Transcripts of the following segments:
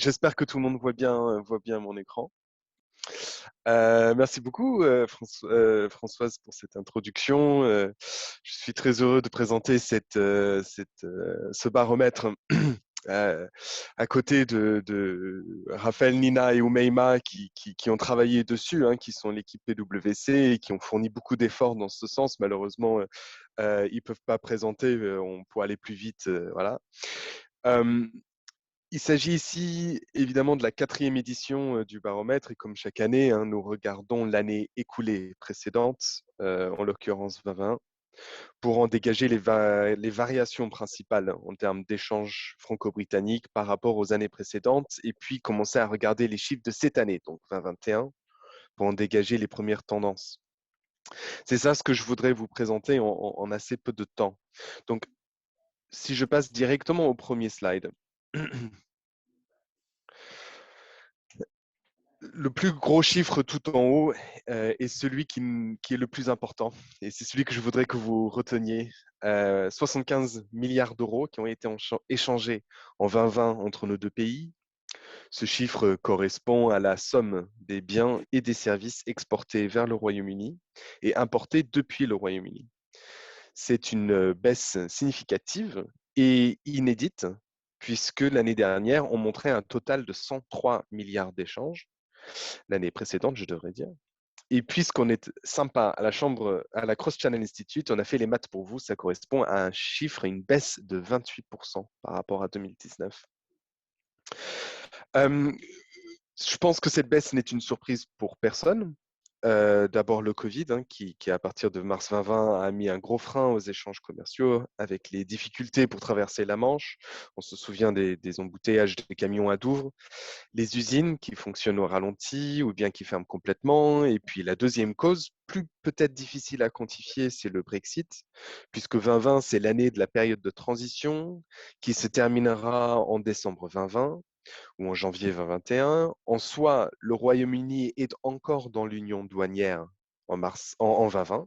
J'espère que tout le monde voit bien mon écran. Merci beaucoup, Françoise, pour cette introduction. Je suis très heureux de présenter ce baromètre euh, à côté de Raphaël, Nina et Oumeima qui ont travaillé dessus, hein, qui sont l'équipe PwC et qui ont fourni beaucoup d'efforts dans ce sens. Malheureusement, ils ne peuvent pas présenter, on pourrait aller plus vite. Voilà. Euh, Il s'agit ici évidemment de la 4e édition du baromètre et comme chaque année, hein, nous regardons l'année écoulée précédente, en l'occurrence 2020, pour en dégager les variations principales en termes d'échanges franco-britanniques par rapport aux années précédentes et puis commencer à regarder les chiffres de cette année, donc 2021, pour en dégager les premières tendances. C'est ça ce que je voudrais vous présenter en assez peu de temps. Donc, si je passe directement au premier slide. Le plus gros chiffre tout en haut est celui qui est le plus important. Et c'est celui que je voudrais que vous reteniez. 75 milliards d'euros qui ont été échangés en 2020 entre nos deux pays. Ce chiffre correspond à la somme des biens et des services exportés vers le Royaume-Uni et importés depuis le Royaume-Uni. C'est une baisse significative et inédite, puisque l'année dernière, on montrait un total de 103 milliards d'échanges l'année précédente, je devrais dire. Et puisqu'on est sympa à la chambre, à la Cross Channel Institute, on a fait les maths pour vous. Ça correspond à un chiffre, une baisse de 28% par rapport à 2019. Je pense que cette baisse n'est une surprise pour personne. D'abord le Covid, hein, qui, à partir de mars 2020, a mis un gros frein aux échanges commerciaux avec les difficultés pour traverser la Manche. On se souvient des embouteillages des camions à Douvres, les usines qui fonctionnent au ralenti ou bien qui ferment complètement. Et puis la deuxième cause, plus peut-être difficile à quantifier, c'est le Brexit, puisque 2020, c'est l'année de la période de transition qui se terminera en décembre 2020 ou en janvier 2021. En soi, le Royaume-Uni est encore dans l'union douanière en 2020,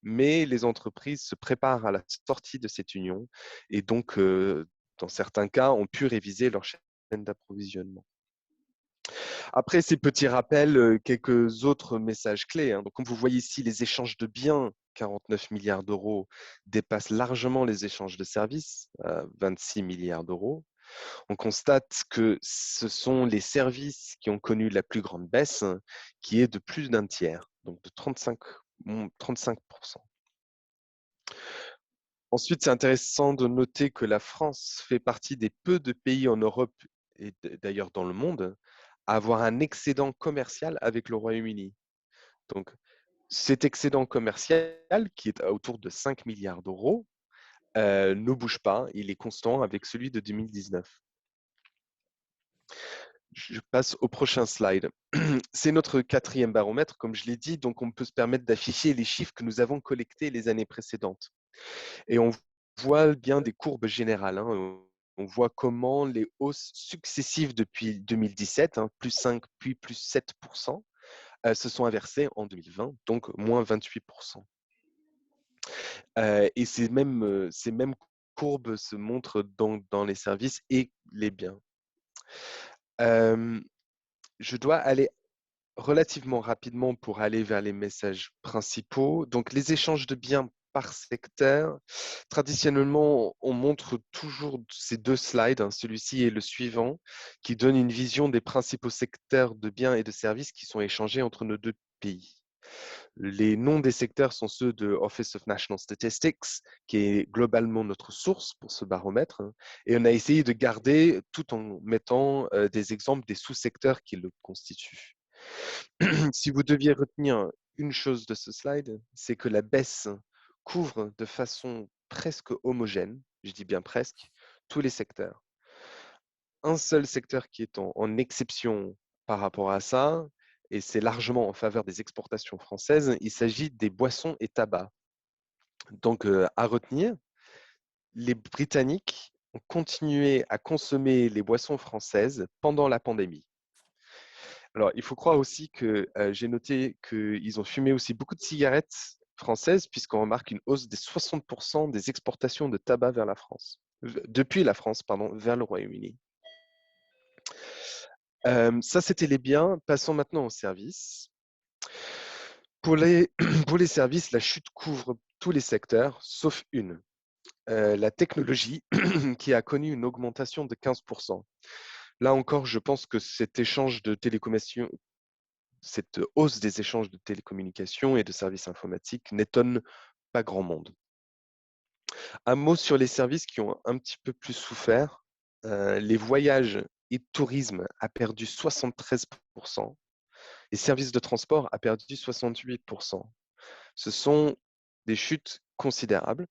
mais les entreprises se préparent à la sortie de cette union et donc, dans certains cas, ont pu réviser leur chaîne d'approvisionnement. Après ces petits rappels, quelques autres messages clés, hein. Donc, comme vous voyez ici, les échanges de biens, 49 milliards d'euros, dépassent largement les échanges de services, 26 milliards d'euros. On constate que ce sont les services qui ont connu la plus grande baisse, qui est de plus d'un tiers, donc de 35%. Ensuite, c'est intéressant de noter que la France fait partie des peu de pays en Europe et d'ailleurs dans le monde à avoir un excédent commercial avec le Royaume-Uni. Donc, cet excédent commercial, qui est autour de 5 milliards d'euros, ne bouge pas, il est constant avec celui de 2019. Je passe au prochain slide. C'est notre 4e baromètre, comme je l'ai dit, donc on peut se permettre d'afficher les chiffres que nous avons collectés les années précédentes. Et on voit bien des courbes générales, hein. On voit comment les hausses successives depuis 2017, hein, plus 5 puis plus 7%, se sont inversées en 2020, donc moins 28%. Et ces mêmes courbes se montrent dans les services et les biens. Je dois aller relativement rapidement pour aller vers les messages principaux. Donc, les échanges de biens par secteur. Traditionnellement, on montre toujours ces deux slides, hein, celui-ci et le suivant, qui donnent une vision des principaux secteurs de biens et de services qui sont échangés entre nos deux pays. Les noms des secteurs sont ceux de Office of National Statistics, qui est globalement notre source pour ce baromètre. Et on a essayé de garder, tout en mettant des exemples des sous-secteurs qui le constituent. Si vous deviez retenir une chose de ce slide, c'est que la baisse couvre de façon presque homogène, je dis bien presque, tous les secteurs. Un seul secteur qui est en exception par rapport à ça, et c'est largement en faveur des exportations françaises, il s'agit des boissons et tabacs. Donc, à retenir, les Britanniques ont continué à consommer les boissons françaises pendant la pandémie. Alors, il faut croire aussi que j'ai noté qu'ils ont fumé aussi beaucoup de cigarettes françaises, puisqu'on remarque une hausse des 60% des exportations de tabac vers la France, depuis la France, pardon, vers le Royaume-Uni. Ça, c'était les biens. Passons maintenant aux services. Pour les, pour les services, la chute couvre tous les secteurs, sauf une. La technologie, qui a connu une augmentation de 15%. Là encore, je pense que cet échange de télécommunications, cette hausse des échanges de télécommunications et de services informatiques n'étonne pas grand monde. Un mot sur les services qui ont un petit peu plus souffert. Les voyages et tourisme a perdu 73%. Les services de transport a perdu 68%. Ce sont des chutes considérables,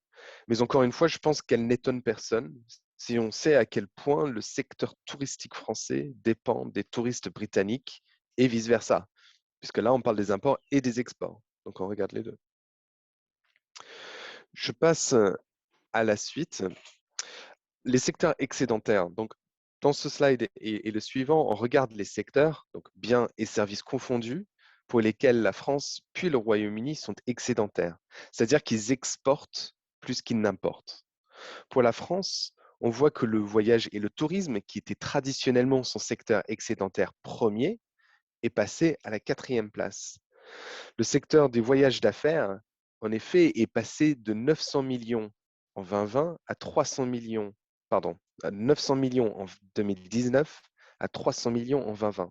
mais encore une fois, je pense qu'elles n'étonnent personne si on sait à quel point le secteur touristique français dépend des touristes britanniques et vice-versa, puisque là, on parle des imports et des exports. Donc, on regarde les deux. Je passe à la suite. Les secteurs excédentaires. Donc, dans ce slide et le suivant, on regarde les secteurs, donc biens et services confondus, pour lesquels la France puis le Royaume-Uni sont excédentaires, c'est-à-dire qu'ils exportent plus qu'ils n'importent. Pour la France, on voit que le voyage et le tourisme, qui étaient traditionnellement son secteur excédentaire premier, est passé à la 4e place. Le secteur des voyages d'affaires, en effet, est passé de 900 millions en 2020 à 300 millions, pardon, à 900 millions en 2019 à 300 millions en 2020.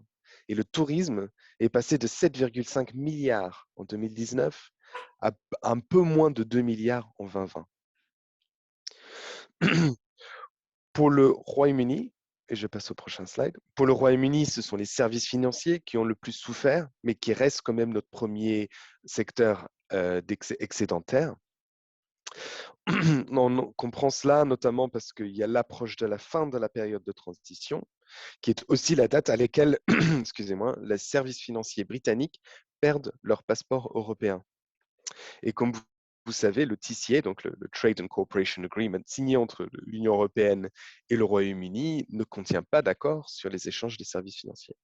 Et le tourisme est passé de 7,5 milliards en 2019 à un peu moins de 2 milliards en 2020. Pour le Royaume-Uni, et je passe au prochain slide, pour le Royaume-Uni, ce sont les services financiers qui ont le plus souffert, mais qui restent quand même notre premier secteur excédentaire. On comprend cela notamment parce qu'il y a l'approche de la fin de la période de transition, qui est aussi la date à laquelle, excusez-moi, les services financiers britanniques perdent leur passeport européen. Et comme vous savez, le TCA, donc le Trade and Cooperation Agreement signé entre l'Union européenne et le Royaume-Uni, ne contient pas d'accord sur les échanges des services financiers.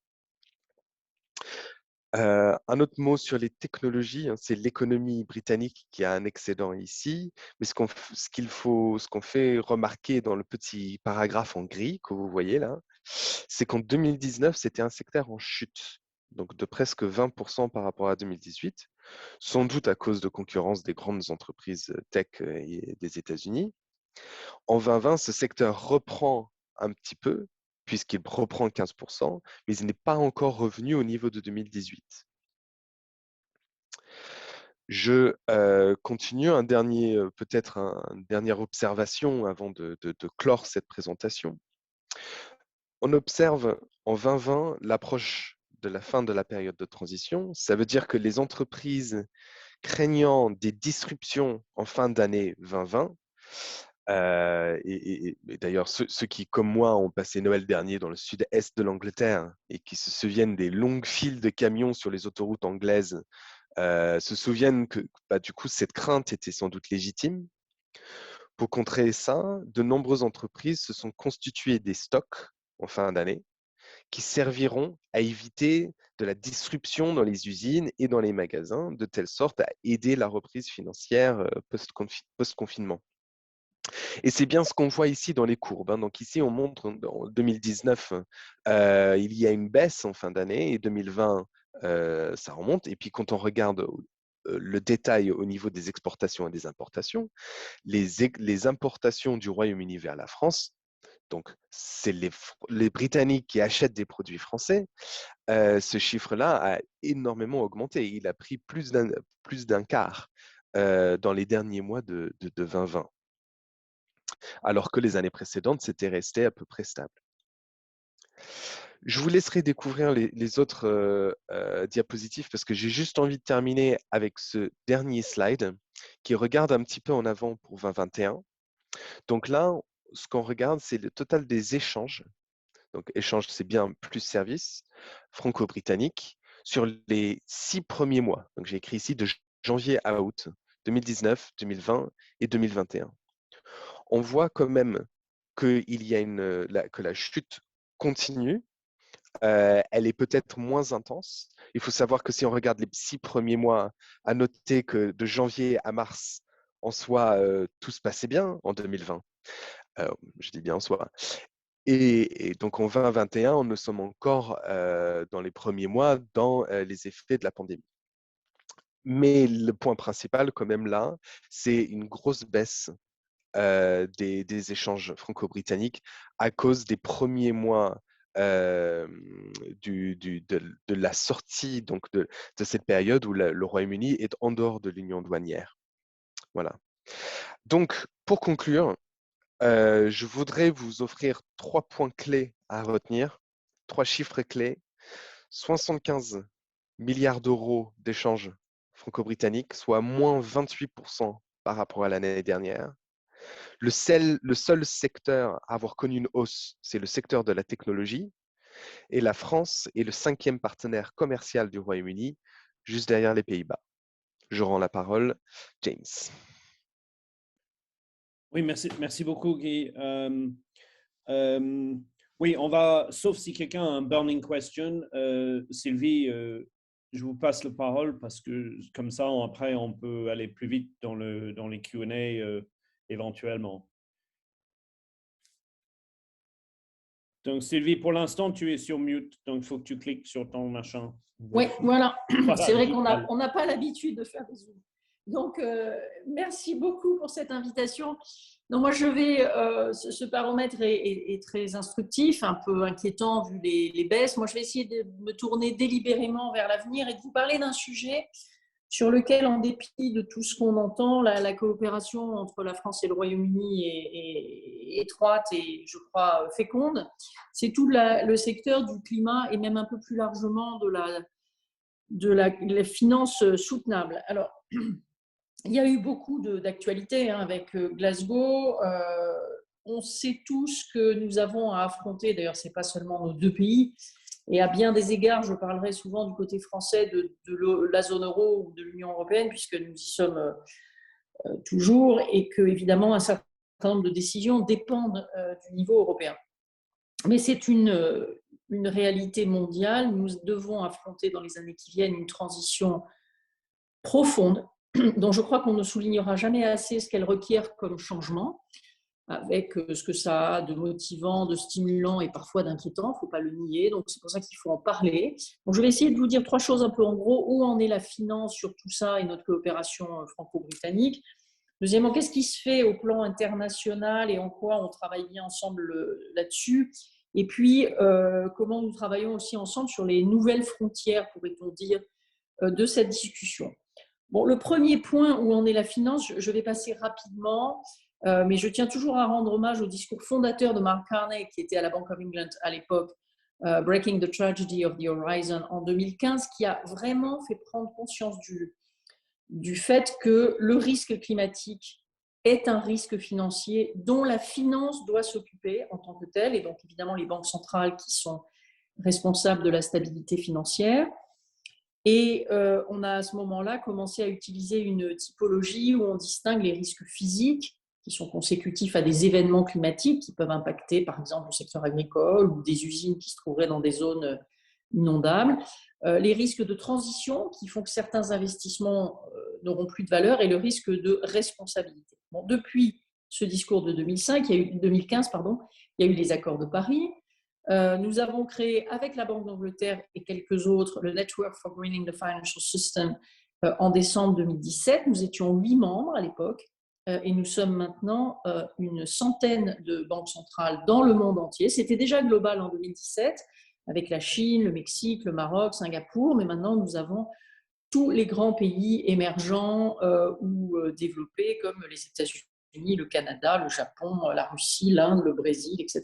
Un autre mot sur les technologies, hein, c'est l'économie britannique qui a un excédent ici, mais ce qu'on fait remarquer dans le petit paragraphe en gris que vous voyez là, c'est qu'en 2019, c'était un secteur en chute, donc de presque 20% par rapport à 2018, sans doute à cause de concurrence des grandes entreprises tech et des États-Unis. En 2020, ce secteur reprend un petit peu, puisqu'il reprend 15%, mais il n'est pas encore revenu au niveau de 2018. Je continue peut-être une dernière observation avant de clore cette présentation. On observe en 2020 l'approche de la fin de la période de transition. Ça veut dire que les entreprises craignant des disruptions en fin d'année 2020, et d'ailleurs, ceux qui, comme moi, ont passé Noël dernier dans le sud-est de l'Angleterre et qui se souviennent des longues files de camions sur les autoroutes anglaises, se souviennent que du coup, cette crainte était sans doute légitime. Pour contrer ça, de nombreuses entreprises se sont constituées des stocks en fin d'année qui serviront à éviter de la disruption dans les usines et dans les magasins, de telle sorte à aider la reprise financière post-confinement. Et c'est bien ce qu'on voit ici dans les courbes, hein. Donc ici, on montre en 2019, il y a une baisse en fin d'année et 2020, ça remonte. Et puis quand on regarde le détail au niveau des exportations et des importations, les importations du Royaume-Uni vers la France, donc c'est les Britanniques qui achètent des produits français, ce chiffre-là a énormément augmenté. Il a pris plus d'un quart dans les derniers mois de 2020, alors que les années précédentes, c'était resté à peu près stable. Je vous laisserai découvrir les autres diapositives parce que j'ai juste envie de terminer avec ce dernier slide qui regarde un petit peu en avant pour 2021. Donc là, ce qu'on regarde, c'est le total des échanges. Donc échange, c'est bien plus service franco-britannique sur les 6 premiers mois. Donc j'ai écrit ici de janvier à août 2019, 2020 et 2021. On voit quand même qu'il y a que la chute continue. Elle est peut-être moins intense. Il faut savoir que si on regarde les 6 premiers mois, à noter que de janvier à mars, en soi, tout se passait bien en 2020. Je dis bien en soi. Et donc en 2021, nous sommes encore dans les premiers mois dans les effets de la pandémie. Mais le point principal quand même là, c'est une grosse baisse des échanges franco-britanniques à cause des premiers mois de la sortie donc de cette période où le Royaume-Uni est en dehors de l'union douanière. Voilà. Donc, pour conclure, je voudrais vous offrir 3 points clés à retenir, 3 chiffres clés. 75 milliards d'euros d'échanges franco-britanniques, soit moins 28% par rapport à l'année dernière. Le seul secteur à avoir connu une hausse, c'est le secteur de la technologie. Et la France est le 5e partenaire commercial du Royaume-Uni, juste derrière les Pays-Bas. Je rends la parole, James. Oui, merci beaucoup, Guy. Oui, on va, sauf si quelqu'un a un burning question, Sylvie, je vous passe la parole parce que comme ça, après, on peut aller plus vite dans les Q&A éventuellement. Donc, Sylvie, pour l'instant, tu es sur mute, donc il faut que tu cliques sur ton machin. Oui, voilà. C'est vrai qu'on nickel. n'a pas l'habitude de faire des zooms. Donc, merci beaucoup pour cette invitation. Donc, moi, ce baromètre est très instructif, un peu inquiétant vu les baisses. Moi, je vais essayer de me tourner délibérément vers l'avenir et de vous parler d'un sujet sur lequel, en dépit de tout ce qu'on entend, la coopération entre la France et le Royaume-Uni est étroite et, je crois, féconde. C'est tout le secteur du climat et même un peu plus largement de la finance soutenable. Alors, il y a eu beaucoup d'actualités avec Glasgow. On sait tous que nous avons à affronter, d'ailleurs, ce n'est pas seulement nos deux pays, et à bien des égards, je parlerai souvent du côté français de la zone euro ou de l'Union européenne, puisque nous y sommes toujours, et que, évidemment, un certain nombre de décisions dépendent du niveau européen. Mais c'est une réalité mondiale. Nous devons affronter dans les années qui viennent une transition profonde, dont je crois qu'on ne soulignera jamais assez ce qu'elle requiert comme changement, avec ce que ça a de motivant, de stimulant et parfois d'inquiétant, il ne faut pas le nier, donc c'est pour ça qu'il faut en parler. Donc je vais essayer de vous dire 3 choses un peu en gros, où en est la finance sur tout ça et notre coopération franco-britannique. Deuxièmement, qu'est-ce qui se fait au plan international et en quoi on travaille bien ensemble là-dessus? Et puis, comment nous travaillons aussi ensemble sur les nouvelles frontières, pourrait-on dire, de cette discussion. Bon, le premier point où en est la finance, je vais passer rapidement, mais je tiens toujours à rendre hommage au discours fondateur de Mark Carney, qui était à la Bank of England à l'époque, Breaking the Tragedy of the Horizon en 2015, qui a vraiment fait prendre conscience du fait que le risque climatique est un risque financier dont la finance doit s'occuper en tant que telle, et donc évidemment les banques centrales qui sont responsables de la stabilité financière. Et on a à ce moment-là commencé à utiliser une typologie où on distingue les risques physiques qui sont consécutifs à des événements climatiques qui peuvent impacter par exemple le secteur agricole ou des usines qui se trouveraient dans des zones inondables, les risques de transition qui font que certains investissements n'auront plus de valeur et le risque de responsabilité. Bon, depuis ce discours de 2015, il y a eu les accords de Paris. Nous avons créé avec la Banque d'Angleterre et quelques autres le Network for Greening the Financial System en décembre 2017. Nous étions 8 membres à l'époque et nous sommes maintenant une centaine de banques centrales dans le monde entier. C'était déjà global en 2017 avec la Chine, le Mexique, le Maroc, Singapour, mais maintenant nous avons tous les grands pays émergents ou développés comme les États-Unis, le Canada, le Japon, la Russie, l'Inde, le Brésil, etc.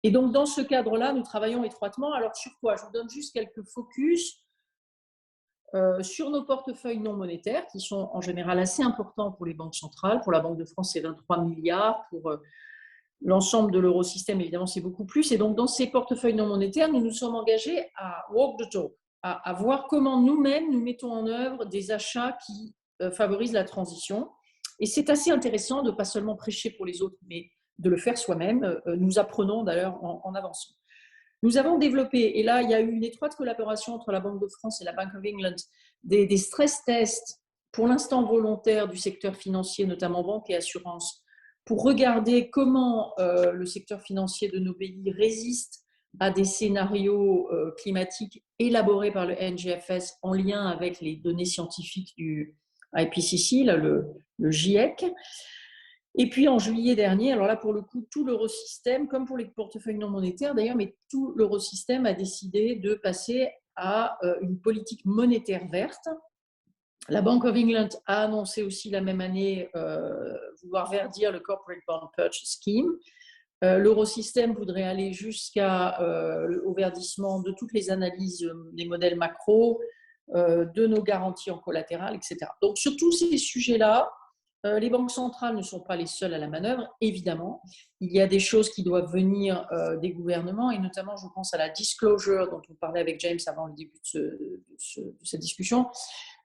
Et donc, dans ce cadre-là, nous travaillons étroitement. Alors, sur quoi? Je vous donne juste quelques focus sur nos portefeuilles non monétaires, qui sont en général assez importants pour les banques centrales. Pour la Banque de France, c'est 23 milliards. Pour l'ensemble de l'eurosystème, évidemment, c'est beaucoup plus. Et donc, dans ces portefeuilles non monétaires, nous nous sommes engagés à walk the talk, à voir comment nous-mêmes, nous mettons en œuvre des achats qui favorisent la transition. Et c'est assez intéressant de ne pas seulement prêcher pour les autres, mais de le faire soi-même. Nous apprenons d'ailleurs en avançant. Nous avons développé, et là il y a eu une étroite collaboration entre la Banque de France et la Bank of England, des stress tests, pour l'instant volontaires, du secteur financier, notamment banque et assurance, pour regarder comment le secteur financier de nos pays résiste à des scénarios climatiques élaborés par le NGFS en lien avec les données scientifiques du IPCC, là, le GIEC. Et puis en juillet dernier, alors là pour le coup, tout l'eurosystème, comme pour les portefeuilles non monétaires d'ailleurs, mais tout l'eurosystème a décidé de passer à une politique monétaire verte. La Bank of England a annoncé aussi la même année vouloir verdir le Corporate Bond Purchase Scheme. L'eurosystème voudrait aller jusqu'au verdissement de toutes les analyses des modèles macro, de nos garanties en collatéral, etc. Donc sur tous ces sujets-là, les banques centrales ne sont pas les seules à la manœuvre, évidemment. Il y a des choses qui doivent venir des gouvernements, et notamment, je pense à la disclosure dont on parlait avec James avant le début de cette discussion,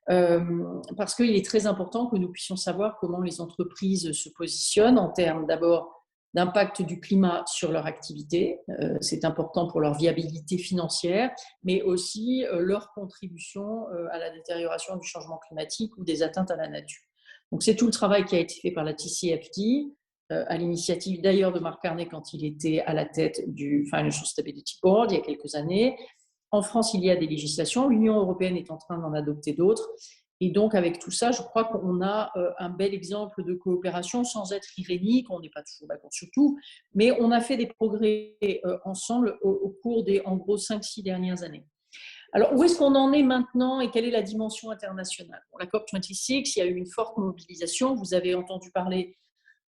parce qu'il est très important que nous puissions savoir comment les entreprises se positionnent en termes d'abord d'impact du climat sur leur activité. C'est important pour leur viabilité financière, mais aussi leur contribution à la détérioration du changement climatique ou des atteintes à la nature. Donc, c'est tout le travail qui a été fait par la TCFD, à l'initiative d'ailleurs de Mark Carney quand il était à la tête du Financial Stability Board il y a quelques années. En France, il y a des législations. L'Union européenne est en train d'en adopter d'autres. Et donc, avec tout ça, je crois qu'on a un bel exemple de coopération sans être irénique. On n'est pas toujours d'accord sur tout, mais on a fait des progrès ensemble au cours des, en gros, 5-6 dernières années. Alors, où est-ce qu'on en est maintenant et quelle est la dimension internationale? Pour la COP26, il y a eu une forte mobilisation. Vous avez entendu parler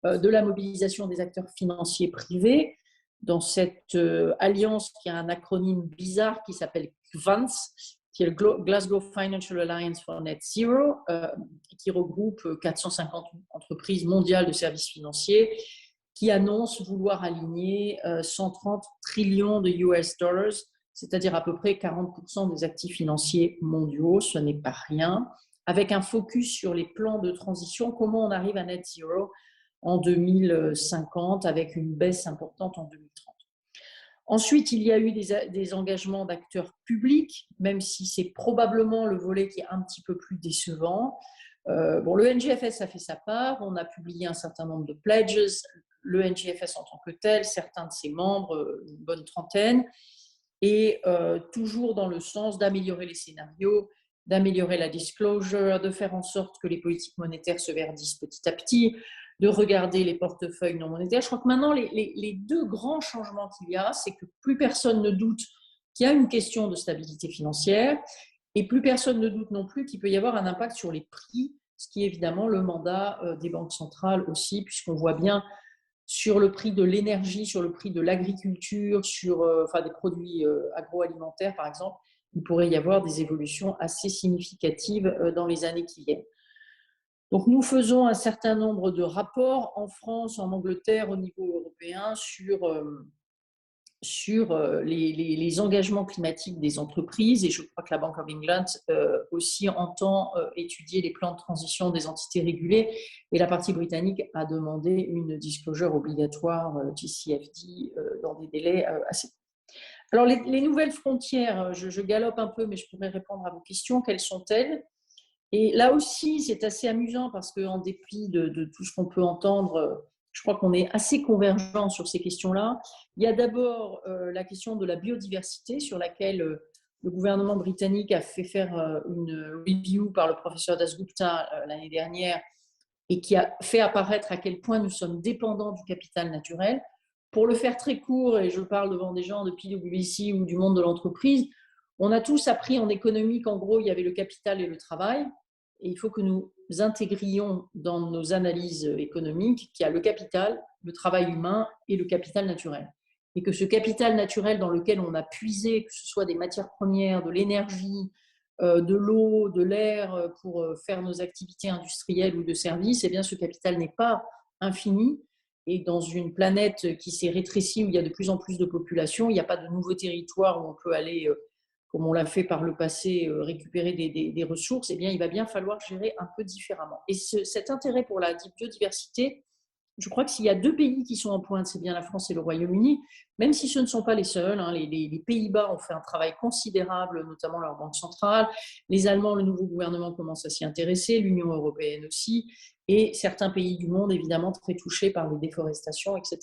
de la mobilisation des acteurs financiers privés dans cette alliance qui a un acronyme bizarre qui s'appelle GFANZ, qui est le Glasgow Financial Alliance for Net Zero, qui regroupe 450 entreprises mondiales de services financiers qui annoncent vouloir aligner 130 trillions de US dollars, c'est-à-dire à peu près 40% des actifs financiers mondiaux. Ce n'est pas rien, avec un focus sur les plans de transition, comment on arrive à net zero en 2050 avec une baisse importante en 2030. Ensuite, il y a eu des engagements d'acteurs publics, même si c'est probablement le volet qui est un petit peu plus décevant. Le NGFS a fait sa part, on a publié un certain nombre de pledges, le NGFS en tant que tel, certains de ses membres, une bonne trentaine, et toujours dans le sens d'améliorer les scénarios, d'améliorer la disclosure, de faire en sorte que les politiques monétaires se verdissent petit à petit, de regarder les portefeuilles non monétaires. Je crois que maintenant, les deux grands changements qu'il y a, c'est que plus personne ne doute qu'il y a une question de stabilité financière et plus personne ne doute non plus qu'il peut y avoir un impact sur les prix, ce qui est évidemment le mandat des banques centrales aussi, puisqu'on voit bien sur le prix de l'énergie, sur le prix de l'agriculture, sur des produits agroalimentaires, par exemple, il pourrait y avoir des évolutions assez significatives dans les années qui viennent. Donc, nous faisons un certain nombre de rapports en France, en Angleterre, au niveau européen, sur les engagements climatiques des entreprises. Et je crois que la Bank of England aussi entend étudier les plans de transition des entités régulées. Et la partie britannique a demandé une disclosure obligatoire TCFD dans des délais assez courts. Alors, les nouvelles frontières, je galope un peu, mais je pourrais répondre à vos questions. Quelles sont-elles? Et là aussi, c'est assez amusant parce qu'en dépit de tout ce qu'on peut entendre, je crois qu'on est assez convergents sur ces questions-là. Il y a d'abord la question de la biodiversité sur laquelle le gouvernement britannique a fait faire une review par le professeur Dasgupta l'année dernière et qui a fait apparaître à quel point nous sommes dépendants du capital naturel. Pour le faire très court, et je parle devant des gens de PwC ou du monde de l'entreprise, on a tous appris en économie qu'en gros, il y avait le capital et le travail. Et il faut que nous intégrions dans nos analyses économiques qu'il y a le capital, le travail humain et le capital naturel. Et que ce capital naturel dans lequel on a puisé, que ce soit des matières premières, de l'énergie, de l'eau, de l'air pour faire nos activités industrielles ou de services, eh bien ce capital n'est pas infini. Et dans une planète qui s'est rétrécie, où il y a de plus en plus de population, il n'y a pas de nouveaux territoires où on peut aller comme on l'a fait par le passé, récupérer des ressources, eh bien, il va bien falloir gérer un peu différemment. Et cet intérêt pour la biodiversité je crois que s'il y a 2 pays qui sont en pointe, c'est bien la France et le Royaume-Uni, même si ce ne sont pas les seuls. Hein. Les Pays-Bas ont fait un travail considérable, notamment leur banque centrale. Les Allemands, le nouveau gouvernement commence à s'y intéresser, l'Union européenne aussi, et certains pays du monde, évidemment, très touchés par les déforestations, etc.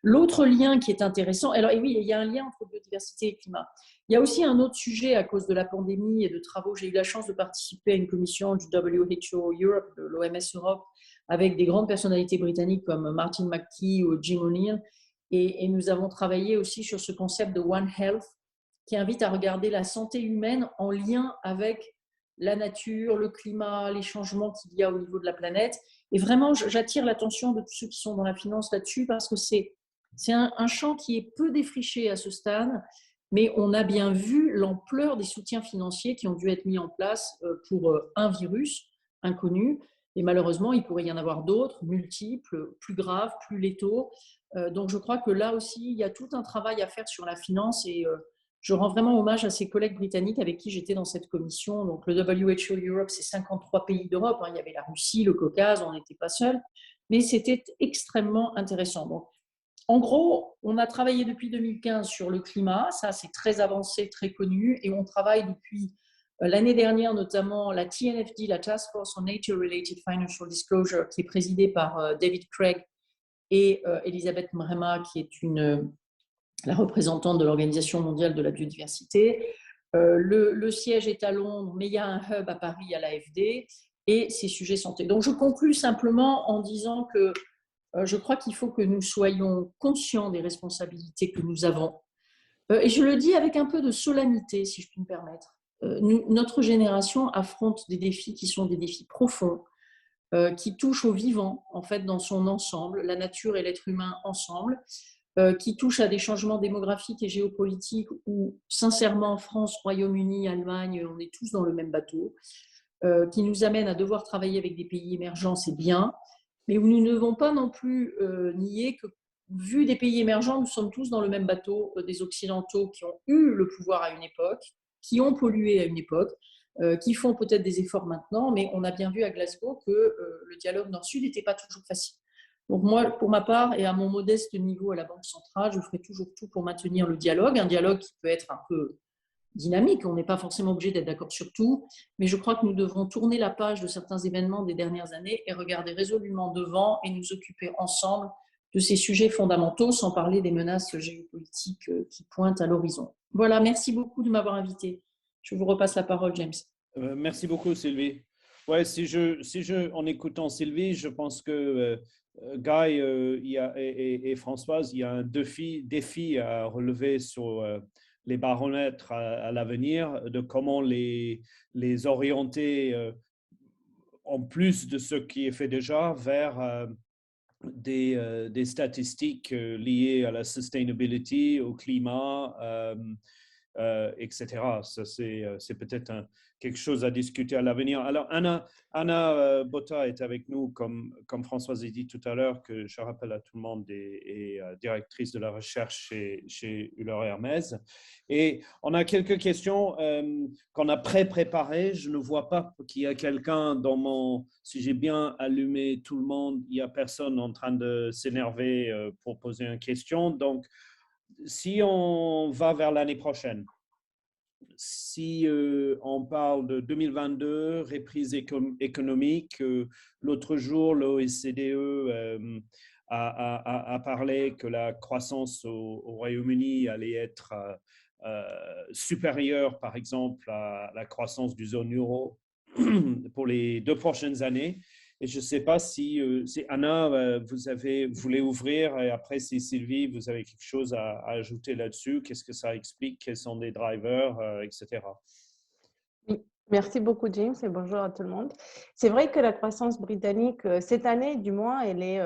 L'autre lien qui est intéressant, alors et oui, il y a un lien entre biodiversité et climat. Il y a aussi un autre sujet à cause de la pandémie et de travaux. J'ai eu la chance de participer à une commission du WHO Europe, de l'OMS Europe, avec des grandes personnalités britanniques comme Martin McKee ou Jim O'Neill. Et nous avons travaillé aussi sur ce concept de One Health qui invite à regarder la santé humaine en lien avec la nature, le climat, les changements qu'il y a au niveau de la planète. Et vraiment, j'attire l'attention de tous ceux qui sont dans la finance là-dessus parce que c'est un champ qui est peu défriché à ce stade, mais on a bien vu l'ampleur des soutiens financiers qui ont dû être mis en place pour un virus inconnu. Et malheureusement, il pourrait y en avoir d'autres, multiples, plus graves, plus létaux. Donc, je crois que là aussi, il y a tout un travail à faire sur la finance et je rends vraiment hommage à ces collègues britanniques avec qui j'étais dans cette commission. Donc, le WHO Europe, c'est 53 pays d'Europe. Hein. Il y avait la Russie, le Caucase, on n'était pas seuls. Mais c'était extrêmement intéressant. Donc, en gros, on a travaillé depuis 2015 sur le climat. Ça, c'est très avancé, très connu. Et on travaille depuis l'année dernière, notamment la TNFD, la Task Force on Nature-Related Financial Disclosure, qui est présidée par David Craig et Elisabeth Mrema, qui est la représentante de l'Organisation mondiale de la biodiversité. Le siège est à Londres, mais il y a un hub à Paris, à l'AFD, et ces sujets santé. Donc, je conclue simplement en disant que je crois qu'il faut que nous soyons conscients des responsabilités que nous avons. Et je le dis avec un peu de solennité, si je puis me permettre. Notre génération affronte des défis qui sont des défis profonds, qui touchent au vivant, en fait, dans son ensemble, la nature et l'être humain ensemble, qui touchent à des changements démographiques et géopolitiques où, sincèrement, France, Royaume-Uni, Allemagne, on est tous dans le même bateau, qui nous amènent à devoir travailler avec des pays émergents, c'est bien, mais où nous ne devons pas non plus nier que, vu des pays émergents, nous sommes tous dans le même bateau, des Occidentaux qui ont eu le pouvoir à une époque, qui ont pollué à une époque, qui font peut-être des efforts maintenant, mais on a bien vu à Glasgow que le dialogue Nord-Sud n'était pas toujours facile. Donc moi, pour ma part, et à mon modeste niveau à la Banque centrale, je ferai toujours tout pour maintenir le dialogue, un dialogue qui peut être un peu dynamique, on n'est pas forcément obligé d'être d'accord sur tout, mais je crois que nous devrons tourner la page de certains événements des dernières années et regarder résolument devant et nous occuper ensemble de ces sujets fondamentaux, sans parler des menaces géopolitiques qui pointent à l'horizon. Voilà, merci beaucoup de m'avoir invité. Je vous repasse la parole, James. Merci beaucoup, Sylvie. Ouais, en écoutant Sylvie, je pense que Guy et Françoise, il y a un défi à relever sur les baromètres à l'avenir, de comment les orienter en plus de ce qui est fait déjà vers des statistiques liées à la sustainability, au climat, etc. Ça, c'est peut-être quelque chose à discuter à l'avenir. Alors, Anna Botta est avec nous, comme Françoise a dit tout à l'heure, que je rappelle à tout le monde, est directrice de la recherche chez Euler Hermès. Et on a quelques questions qu'on a préparées. Je ne vois pas qu'il y a quelqu'un si j'ai bien allumé tout le monde, il n'y a personne en train de s'énerver pour poser une question. Donc, si on va vers l'année prochaine, si on parle de 2022, reprise économique, l'autre jour, l'OCDE a parlé que la croissance au Royaume-Uni allait être supérieure, par exemple, à la croissance du zone euro pour les 2 prochaines années. Et je ne sais pas si Anna, vous voulez ouvrir, et après, si Sylvie, vous avez quelque chose à ajouter là-dessus, qu'est-ce que ça explique, quels sont les drivers, etc. Oui, merci beaucoup, James, et bonjour à tout le monde. C'est vrai que la croissance britannique, cette année, du moins, elle est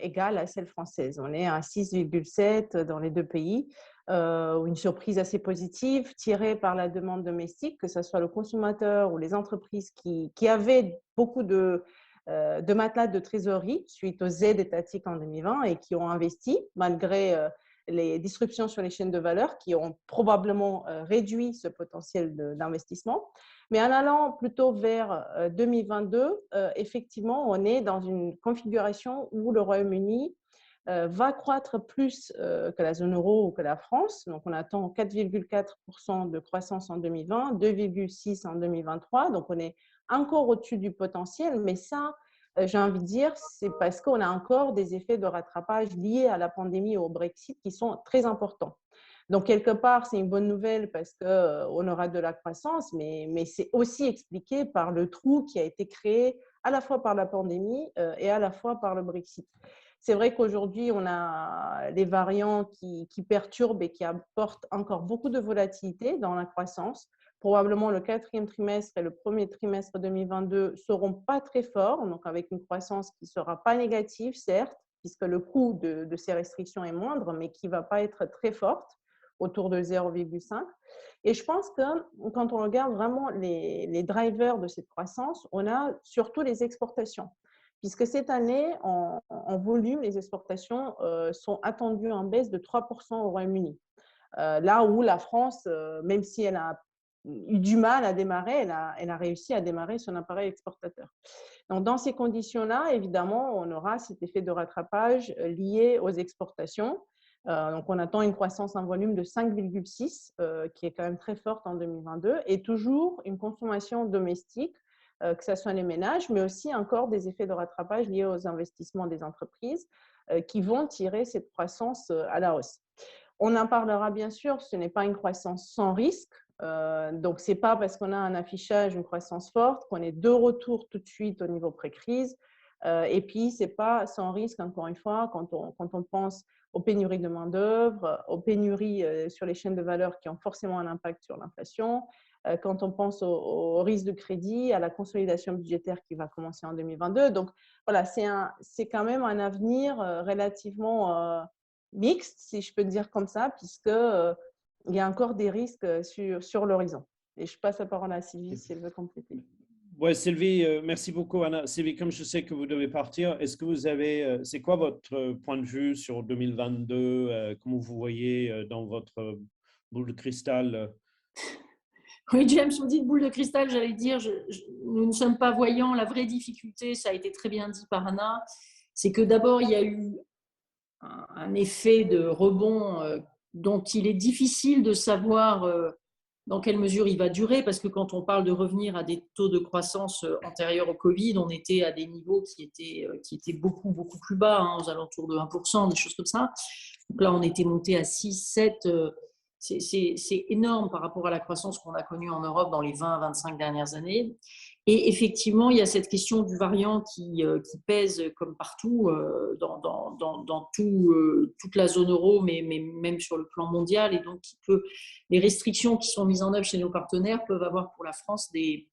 égale à celle française. On est à 6,7 dans les 2 pays. Une surprise assez positive tirée par la demande domestique, que ce soit le consommateur ou les entreprises qui avaient beaucoup de matelas de trésorerie suite aux aides étatiques en 2020 et qui ont investi malgré les disruptions sur les chaînes de valeur qui ont probablement réduit ce potentiel d'investissement. Mais en allant plutôt vers 2022, effectivement, on est dans une configuration où le Royaume-Uni va croître plus que la zone euro ou que la France. Donc, on attend 4,4% de croissance en 2020, 2,6% en 2023. Donc, on est encore au-dessus du potentiel. Mais ça, j'ai envie de dire, c'est parce qu'on a encore des effets de rattrapage liés à la pandémie et au Brexit qui sont très importants. Donc, quelque part, c'est une bonne nouvelle parce qu'on aura de la croissance, mais c'est aussi expliqué par le trou qui a été créé à la fois par la pandémie et à la fois par le Brexit. C'est vrai qu'aujourd'hui, on a les variants qui perturbent et qui apportent encore beaucoup de volatilité dans la croissance. Probablement, le quatrième trimestre et le premier trimestre 2022 ne seront pas très forts, donc avec une croissance qui ne sera pas négative, certes, puisque le coût de ces restrictions est moindre, mais qui ne va pas être très forte, autour de 0,5. Et je pense que quand on regarde vraiment les drivers de cette croissance, on a surtout les exportations. Puisque cette année, en volume, les exportations sont attendues en baisse de 3% au Royaume-Uni. Là où la France, même si elle a eu du mal à démarrer, elle a réussi à démarrer son appareil exportateur. Donc, dans ces conditions-là, évidemment, on aura cet effet de rattrapage lié aux exportations. Donc, on attend une croissance en volume de 5,6, qui est quand même très forte en 2022, et toujours une consommation domestique, que ce soit les ménages, mais aussi encore des effets de rattrapage liés aux investissements des entreprises qui vont tirer cette croissance à la hausse. On en parlera bien sûr, ce n'est pas une croissance sans risque. Donc, ce n'est pas parce qu'on a un affichage, une croissance forte, qu'on est de retour tout de suite au niveau pré-crise. Et puis, ce n'est pas sans risque, encore une fois, quand on pense aux pénuries de main-d'œuvre, aux pénuries sur les chaînes de valeur qui ont forcément un impact sur l'inflation, quand on pense au risque de crédit, à la consolidation budgétaire qui va commencer en 2022. Donc, voilà, c'est quand même un avenir relativement mixte, si je peux dire comme ça, puisqu'il y a encore des risques sur l'horizon. Et je passe la parole à Sylvie si elle veut compléter. Oui, Sylvie, merci beaucoup, Anna. Sylvie, comme je sais que vous devez partir, est-ce que vous avez, c'est quoi votre point de vue sur 2022? Comment vous voyez dans votre boule de cristal? Oui, James, vous dites boule de cristal, j'allais dire, nous ne sommes pas voyants. La vraie difficulté, ça a été très bien dit par Anna, c'est que d'abord, il y a eu un effet de rebond dont il est difficile de savoir dans quelle mesure il va durer, parce que quand on parle de revenir à des taux de croissance antérieurs au Covid, on était à des niveaux qui étaient beaucoup, beaucoup plus bas, hein, aux alentours de 1%, des choses comme ça. Donc là, on était monté à 6, 7. C'est énorme par rapport à la croissance qu'on a connue en Europe dans les 20 à 25 dernières années. Et effectivement, il y a cette question du variant qui pèse comme partout dans toute la zone euro, mais même sur le plan mondial. Et donc, les restrictions qui sont mises en œuvre chez nos partenaires peuvent avoir pour la France des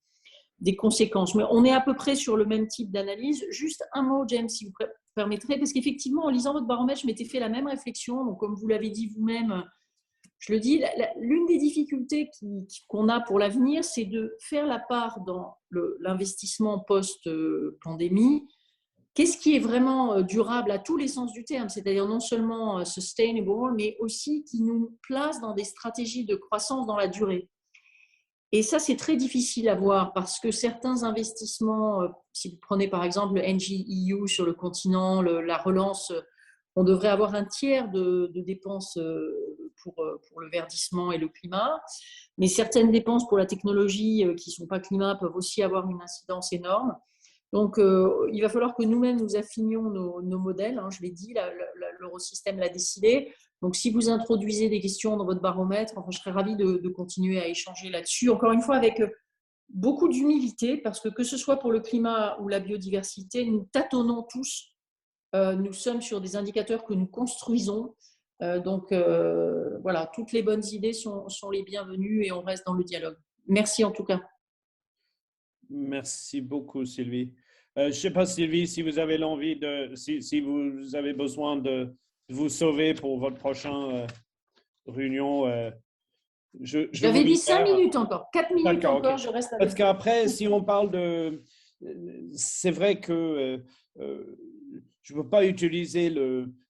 conséquences. Mais on est à peu près sur le même type d'analyse. Juste un mot, James, si vous permettrez, parce qu'effectivement, en lisant votre baromètre, je m'étais fait la même réflexion. Donc, comme vous l'avez dit vous-même, je le dis, l'une des difficultés qu'on a pour l'avenir, c'est de faire la part dans l'investissement post-pandémie. Qu'est-ce qui est vraiment durable à tous les sens du terme, c'est-à-dire non seulement sustainable, mais aussi qui nous place dans des stratégies de croissance dans la durée. Et ça, c'est très difficile à voir parce que certains investissements, si vous prenez par exemple le NGEU sur le continent, la relance, on devrait avoir un tiers de dépenses pour le verdissement et le climat. Mais certaines dépenses pour la technologie qui ne sont pas climat peuvent aussi avoir une incidence énorme. Donc, il va falloir que nous-mêmes, nous affinions nos modèles. Hein, je l'ai dit, l'Eurosystème l'a décidé. Donc, si vous introduisez des questions dans votre baromètre, enfin, je serais ravie de continuer à échanger là-dessus. Encore une fois, avec beaucoup d'humilité, parce que ce soit pour le climat ou la biodiversité, nous tâtonnons tous. Nous sommes sur des indicateurs que nous construisons. Donc, voilà, toutes les bonnes idées sont les bienvenues et on reste dans le dialogue. Merci en tout cas. Merci beaucoup, Sylvie. Je ne sais pas, Sylvie, si vous avez l'envie si vous avez besoin de vous sauver pour votre prochaine réunion. J'avais dit 5 minutes encore, 4 minutes encore, okay. Je reste avec Parce qu'après, si on parle c'est vrai que je ne veux pas utiliser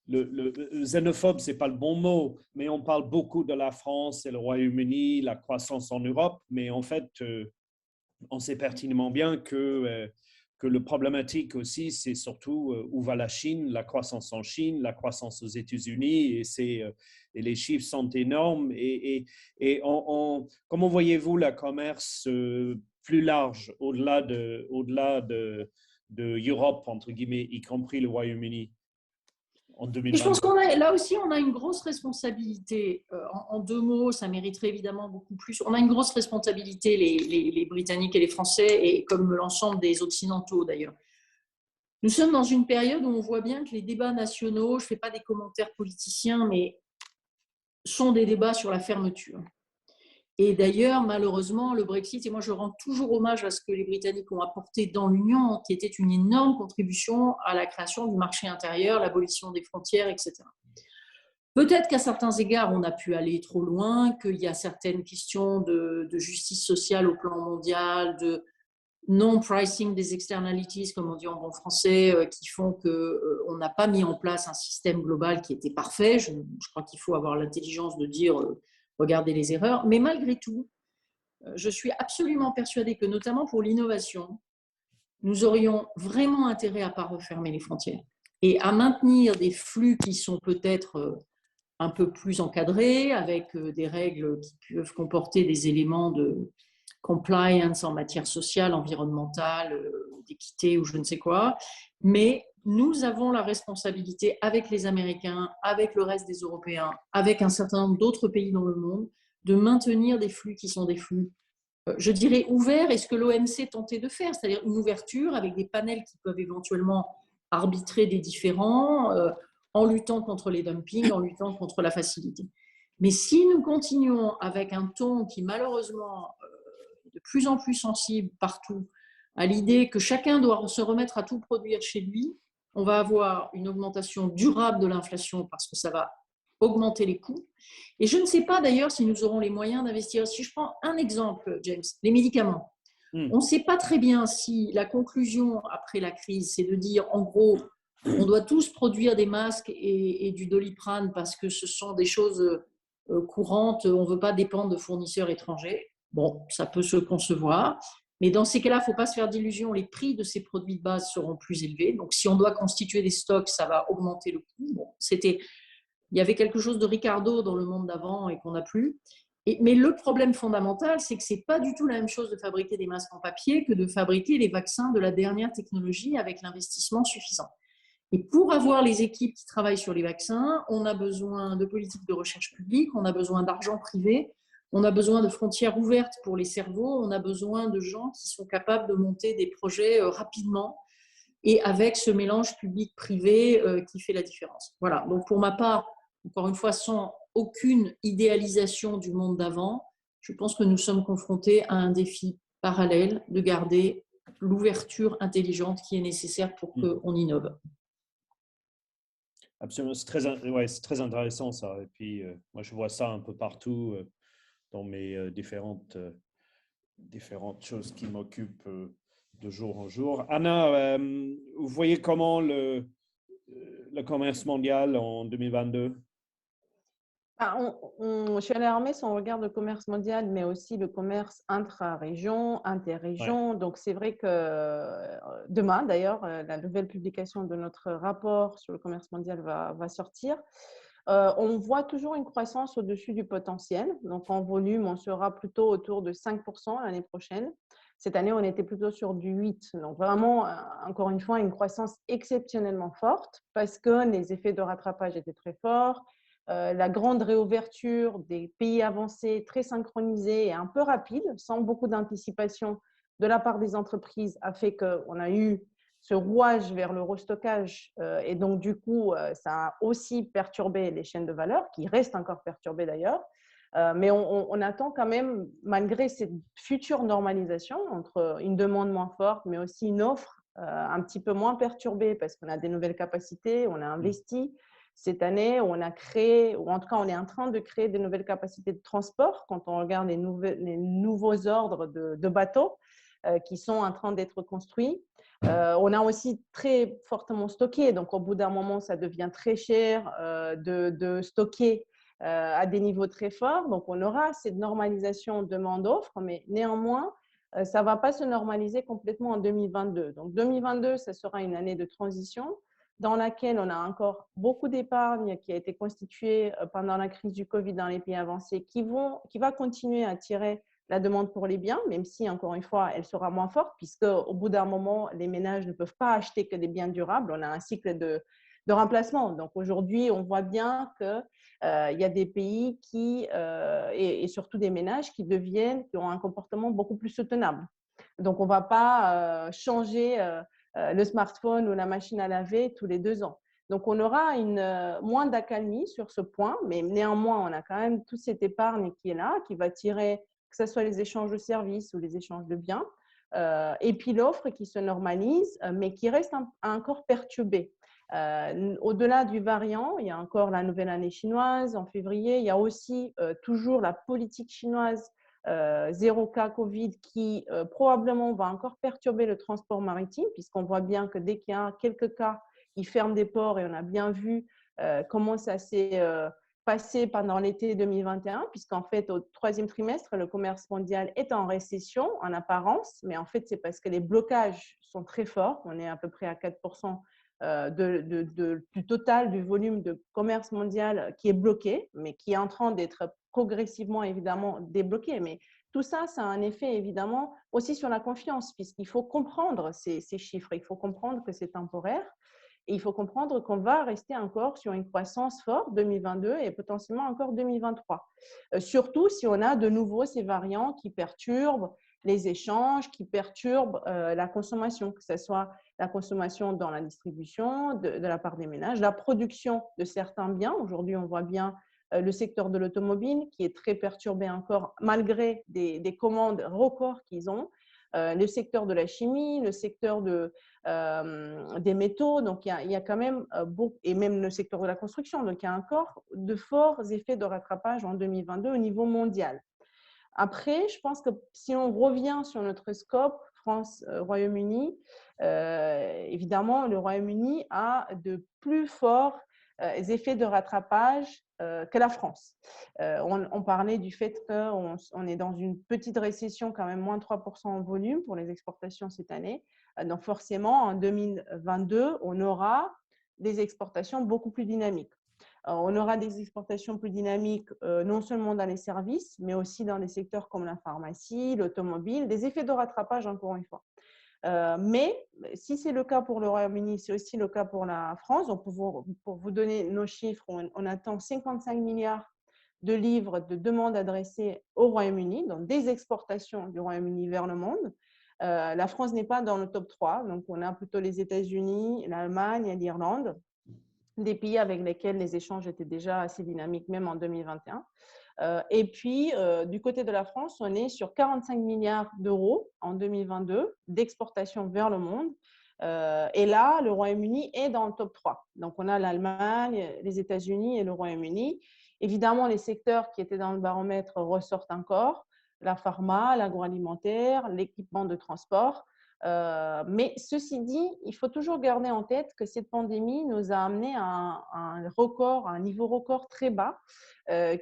le xénophobe, ce n'est pas le bon mot, mais on parle beaucoup de la France et le Royaume-Uni, la croissance en Europe, mais en fait, on sait pertinemment bien que le problématique aussi, c'est surtout où va la Chine, la croissance en Chine, la croissance aux États-Unis, et les chiffres sont énormes. Comment voyez-vous le commerce plus large, au-delà de Europe, entre guillemets, y compris le Royaume-Uni, en Et je pense 2022? là aussi, on a une grosse responsabilité. En deux mots, ça mériterait évidemment beaucoup plus. On a une grosse responsabilité, les Britanniques et les Français, et comme l'ensemble des Occidentaux d'ailleurs. Nous sommes dans une période où on voit bien que les débats nationaux, je ne fais pas des commentaires politiciens, mais sont des débats sur la fermeture. Et d'ailleurs, malheureusement, le Brexit, et moi je rends toujours hommage à ce que les Britanniques ont apporté dans l'Union, qui était une énorme contribution à la création du marché intérieur, l'abolition des frontières, etc. Peut-être qu'à certains égards, on a pu aller trop loin, qu'il y a certaines questions de justice sociale au plan mondial, de non-pricing des externalities, comme on dit en bon français, qui font qu'on n'a pas mis en place un système global qui était parfait. Je crois qu'il faut avoir l'intelligence de dire regardez les erreurs. Mais malgré tout, je suis absolument persuadée que, notamment pour l'innovation, nous aurions vraiment intérêt à ne pas refermer les frontières et à maintenir des flux qui sont peut-être un peu plus encadrés, avec des règles qui peuvent comporter des éléments de compliance en matière sociale, environnementale, d'équité ou je ne sais quoi. Mais nous avons la responsabilité, avec les Américains, avec le reste des Européens, avec un certain nombre d'autres pays dans le monde, de maintenir des flux qui sont des flux, je dirais, ouverts, et ce que l'OMC tentait de faire, c'est-à-dire une ouverture avec des panels qui peuvent éventuellement arbitrer des différends, en luttant contre les dumpings, en luttant contre la facilité. Mais si nous continuons avec un ton qui, malheureusement, est de plus en plus sensible partout à l'idée que chacun doit se remettre à tout produire chez lui, on va avoir une augmentation durable de l'inflation parce que ça va augmenter les coûts. Et je ne sais pas d'ailleurs si nous aurons les moyens d'investir. Si je prends un exemple, James, les médicaments. On ne sait pas très bien si la conclusion après la crise, c'est de dire, en gros, on doit tous produire des masques et du Doliprane parce que ce sont des choses courantes, on ne veut pas dépendre de fournisseurs étrangers. Bon, ça peut se concevoir. Mais dans ces cas-là, il ne faut pas se faire d'illusions, les prix de ces produits de base seront plus élevés. Donc, si on doit constituer des stocks, ça va augmenter le coût. Bon, il y avait quelque chose de Ricardo dans le monde d'avant et qu'on n'a plus. Mais le problème fondamental, c'est que ce n'est pas du tout la même chose de fabriquer des masques en papier que de fabriquer les vaccins de la dernière technologie avec l'investissement suffisant. Et pour avoir les équipes qui travaillent sur les vaccins, on a besoin de politiques de recherche publique, on a besoin d'argent privé, on a besoin de frontières ouvertes pour les cerveaux, on a besoin de gens qui sont capables de monter des projets rapidement et avec ce mélange public-privé qui fait la différence. Voilà, donc pour ma part, encore une fois, sans aucune idéalisation du monde d'avant, je pense que nous sommes confrontés à un défi parallèle de garder l'ouverture intelligente qui est nécessaire pour qu'on innove. Absolument, c'est très intéressant ça. Et puis, moi, je vois ça un peu partout dans mes différentes choses qui m'occupent de jour en jour. Anna, vous voyez comment le commerce mondial en 2022? Je suis alarmée si on regarde le commerce mondial, mais aussi le commerce intra-région, interrégion. Ouais. Donc, c'est vrai que demain, d'ailleurs, la nouvelle publication de notre rapport sur le commerce mondial va sortir. On voit toujours une croissance au-dessus du potentiel. Donc, en volume, on sera plutôt autour de 5% l'année prochaine. Cette année, on était plutôt sur du 8%. Donc, vraiment, encore une fois, une croissance exceptionnellement forte parce que les effets de rattrapage étaient très forts. La grande réouverture des pays avancés, très synchronisée et un peu rapide, sans beaucoup d'anticipation de la part des entreprises, a fait qu'on a eu ce rouage vers le restockage et donc du coup, ça a aussi perturbé les chaînes de valeur, qui restent encore perturbées d'ailleurs. Mais on attend quand même, malgré cette future normalisation entre une demande moins forte, mais aussi une offre un petit peu moins perturbée parce qu'on a des nouvelles capacités, on a investi. Cette année, on a créé, ou en tout cas, on est en train de créer de nouvelles capacités de transport quand on regarde les nouveaux ordres de bateaux. qui sont en train d'être construits. On a aussi très fortement stocké, donc au bout d'un moment, ça devient très cher de stocker à des niveaux très forts. Donc, on aura cette normalisation demande-offre, mais néanmoins, ça ne va pas se normaliser complètement en 2022. Donc, 2022, ça sera une année de transition dans laquelle on a encore beaucoup d'épargne qui a été constituée pendant la crise du Covid dans les pays avancés qui va continuer à attirer la demande pour les biens, même si, encore une fois, elle sera moins forte, puisqu'au bout d'un moment, les ménages ne peuvent pas acheter que des biens durables. On a un cycle de remplacement. Donc, aujourd'hui, on voit bien qu'il y a des pays et surtout des ménages qui ont un comportement beaucoup plus soutenable. Donc, on ne va pas changer le smartphone ou la machine à laver tous les 2 ans. Donc, on aura moins d'accalmie sur ce point, mais néanmoins, on a quand même toute cette épargne qui est là, qui va tirer, que ce soit les échanges de services ou les échanges de biens, et puis l'offre qui se normalise, mais qui reste encore perturbée. Au-delà du variant, il y a encore la nouvelle année chinoise en février, il y a aussi toujours la politique chinoise zéro cas Covid qui probablement va encore perturber le transport maritime, puisqu'on voit bien que dès qu'il y a quelques cas, ils ferment des ports et on a bien vu comment ça s'est passé pendant l'été 2021, puisqu'en fait, au 3e trimestre, le commerce mondial est en récession en apparence, mais en fait, c'est parce que les blocages sont très forts. On est à peu près à 4% du total du volume de commerce mondial qui est bloqué, mais qui est en train d'être progressivement, évidemment, débloqué. Mais tout ça, ça a un effet, évidemment, aussi sur la confiance, puisqu'il faut comprendre ces chiffres. Il faut comprendre que c'est temporaire. Et il faut comprendre qu'on va rester encore sur une croissance forte 2022 et potentiellement encore 2023. Surtout si on a de nouveau ces variants qui perturbent les échanges, qui perturbent la consommation, que ce soit la consommation dans la distribution de la part des ménages, la production de certains biens. Aujourd'hui, on voit bien le secteur de l'automobile qui est très perturbé encore malgré des commandes records qu'ils ont. Le secteur de la chimie, le secteur des métaux, donc il y a quand même beaucoup, et même le secteur de la construction, donc il y a encore de forts effets de rattrapage en 2022 au niveau mondial. Après, je pense que si on revient sur notre scope, France, Royaume-Uni, évidemment, le Royaume-Uni a de plus forts effets de rattrapage que la France. On parlait du fait qu'on est dans une petite récession, quand même moins 3% en volume pour les exportations cette année. Donc forcément, en 2022, on aura des exportations beaucoup plus dynamiques. On aura des exportations plus dynamiques, non seulement dans les services, mais aussi dans des secteurs comme la pharmacie, l'automobile, des effets de rattrapage, encore une fois. Mais si c'est le cas pour le Royaume-Uni, c'est aussi le cas pour la France. Donc pour vous donner nos chiffres, on attend 55 milliards de livres de demandes adressées au Royaume-Uni, donc des exportations du Royaume-Uni vers le monde. La France n'est pas dans le top 3, donc on a plutôt les États-Unis, l'Allemagne et l'Irlande, des pays avec lesquels les échanges étaient déjà assez dynamiques, même en 2021. Et puis, du côté de la France, on est sur 45 milliards d'euros en 2022 d'exportation vers le monde. Et là, le Royaume-Uni est dans le top 3. Donc, on a l'Allemagne, les États-Unis et le Royaume-Uni. Évidemment, les secteurs qui étaient dans le baromètre ressortent encore, la pharma, l'agroalimentaire, l'équipement de transport. Mais ceci dit, il faut toujours garder en tête que cette pandémie nous a amené à un record, à un niveau record très bas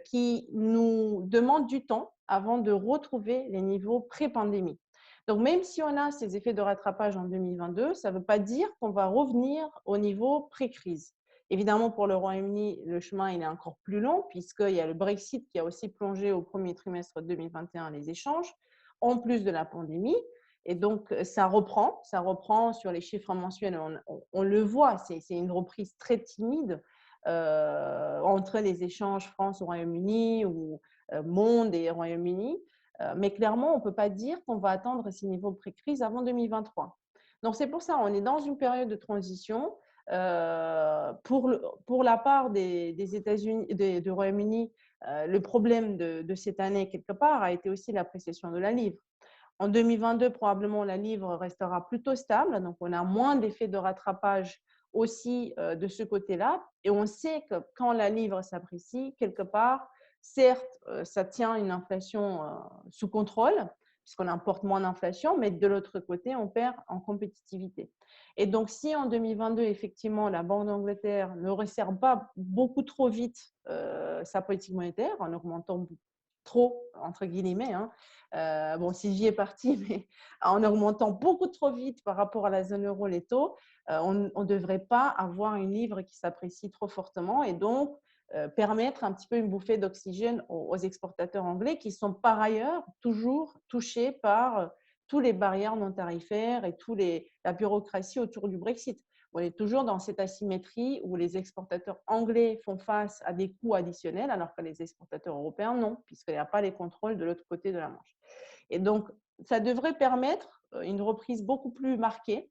qui nous demande du temps avant de retrouver les niveaux pré-pandémie. Donc, même si on a ces effets de rattrapage en 2022, ça ne veut pas dire qu'on va revenir au niveau pré-crise. Évidemment, pour le Royaume-Uni, le chemin il est encore plus long puisqu'il y a le Brexit qui a aussi plongé au premier trimestre 2021 les échanges, en plus de la pandémie. Et donc, ça reprend sur les chiffres mensuels, on le voit, c'est une reprise très timide entre les échanges France-Royaume-Uni ou monde et Royaume-Uni. Mais clairement, on ne peut pas dire qu'on va atteindre ces niveaux pré-crise avant 2023. Donc, c'est pour ça qu'on est dans une période de transition. Pour la part des États-Unis, du Royaume-Uni, le problème de cette année, quelque part, a été aussi l'appréciation de la livre. En 2022, probablement, la livre restera plutôt stable. Donc, on a moins d'effets de rattrapage aussi de ce côté-là. Et on sait que quand la livre s'apprécie, quelque part, certes, ça tient une inflation sous contrôle, puisqu'on importe moins d'inflation, mais de l'autre côté, on perd en compétitivité. Et donc, si en 2022, effectivement, la Banque d'Angleterre ne resserre pas beaucoup trop vite sa politique monétaire en augmentant trop, entre guillemets, bon, si j'y ai parti, mais en augmentant beaucoup trop vite par rapport à la zone euro les taux, on ne devrait pas avoir une livre qui s'apprécie trop fortement et donc permettre un petit peu une bouffée d'oxygène aux exportateurs anglais qui sont par ailleurs toujours touchés par toutes les barrières non tarifaires et la bureaucratie autour du Brexit. On est toujours dans cette asymétrie où les exportateurs anglais font face à des coûts additionnels alors que les exportateurs européens non, puisqu'il n'y a pas les contrôles de l'autre côté de la Manche. Et donc, ça devrait permettre une reprise beaucoup plus marquée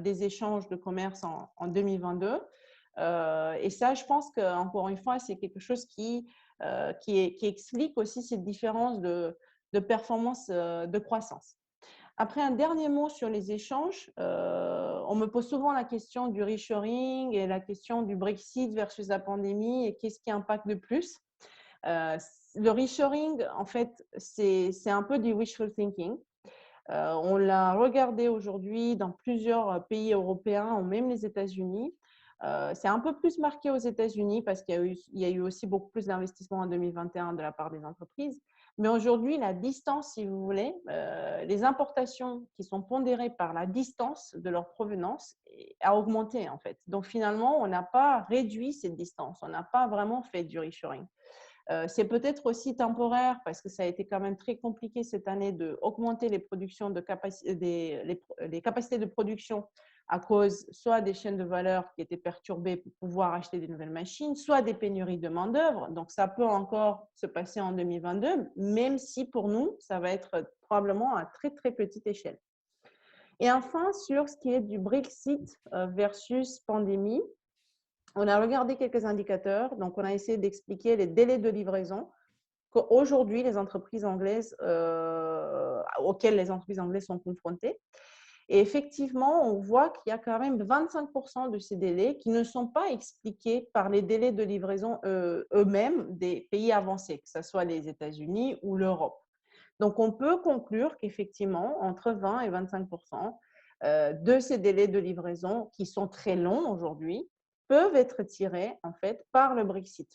des échanges de commerce en 2022. Et ça, je pense qu'encore une fois, c'est quelque chose qui explique aussi cette différence de performance de croissance. Après, un dernier mot sur les échanges. On me pose souvent la question du reshoring et la question du Brexit versus la pandémie et qu'est-ce qui impacte de plus. Le reshoring, en fait, c'est un peu du wishful thinking. On l'a regardé aujourd'hui dans plusieurs pays européens, ou même les États-Unis. C'est un peu plus marqué aux États-Unis parce qu'il y a eu aussi beaucoup plus d'investissements en 2021 de la part des entreprises. Mais aujourd'hui, la distance, si vous voulez, les importations qui sont pondérées par la distance de leur provenance a augmenté en fait. Donc finalement, on n'a pas réduit cette distance, on n'a pas vraiment fait du reshoring. C'est peut-être aussi temporaire parce que ça a été quand même très compliqué cette année d'augmenter les capacités de production à cause soit des chaînes de valeur qui étaient perturbées pour pouvoir acheter des nouvelles machines, soit des pénuries de main-d'œuvre. Donc, ça peut encore se passer en 2022, même si pour nous, ça va être probablement à très, très petite échelle. Et enfin, sur ce qui est du Brexit versus pandémie, on a regardé quelques indicateurs. Donc, on a essayé d'expliquer les délais de livraison qu'aujourd'hui, les entreprises anglaises, auxquels les entreprises anglaises sont confrontées. Et effectivement, on voit qu'il y a quand même 25% de ces délais qui ne sont pas expliqués par les délais de livraison eux-mêmes des pays avancés, que ce soit les États-Unis ou l'Europe. Donc, on peut conclure qu'effectivement, entre 20 et 25% de ces délais de livraison, qui sont très longs aujourd'hui, peuvent être tirés en fait par le Brexit.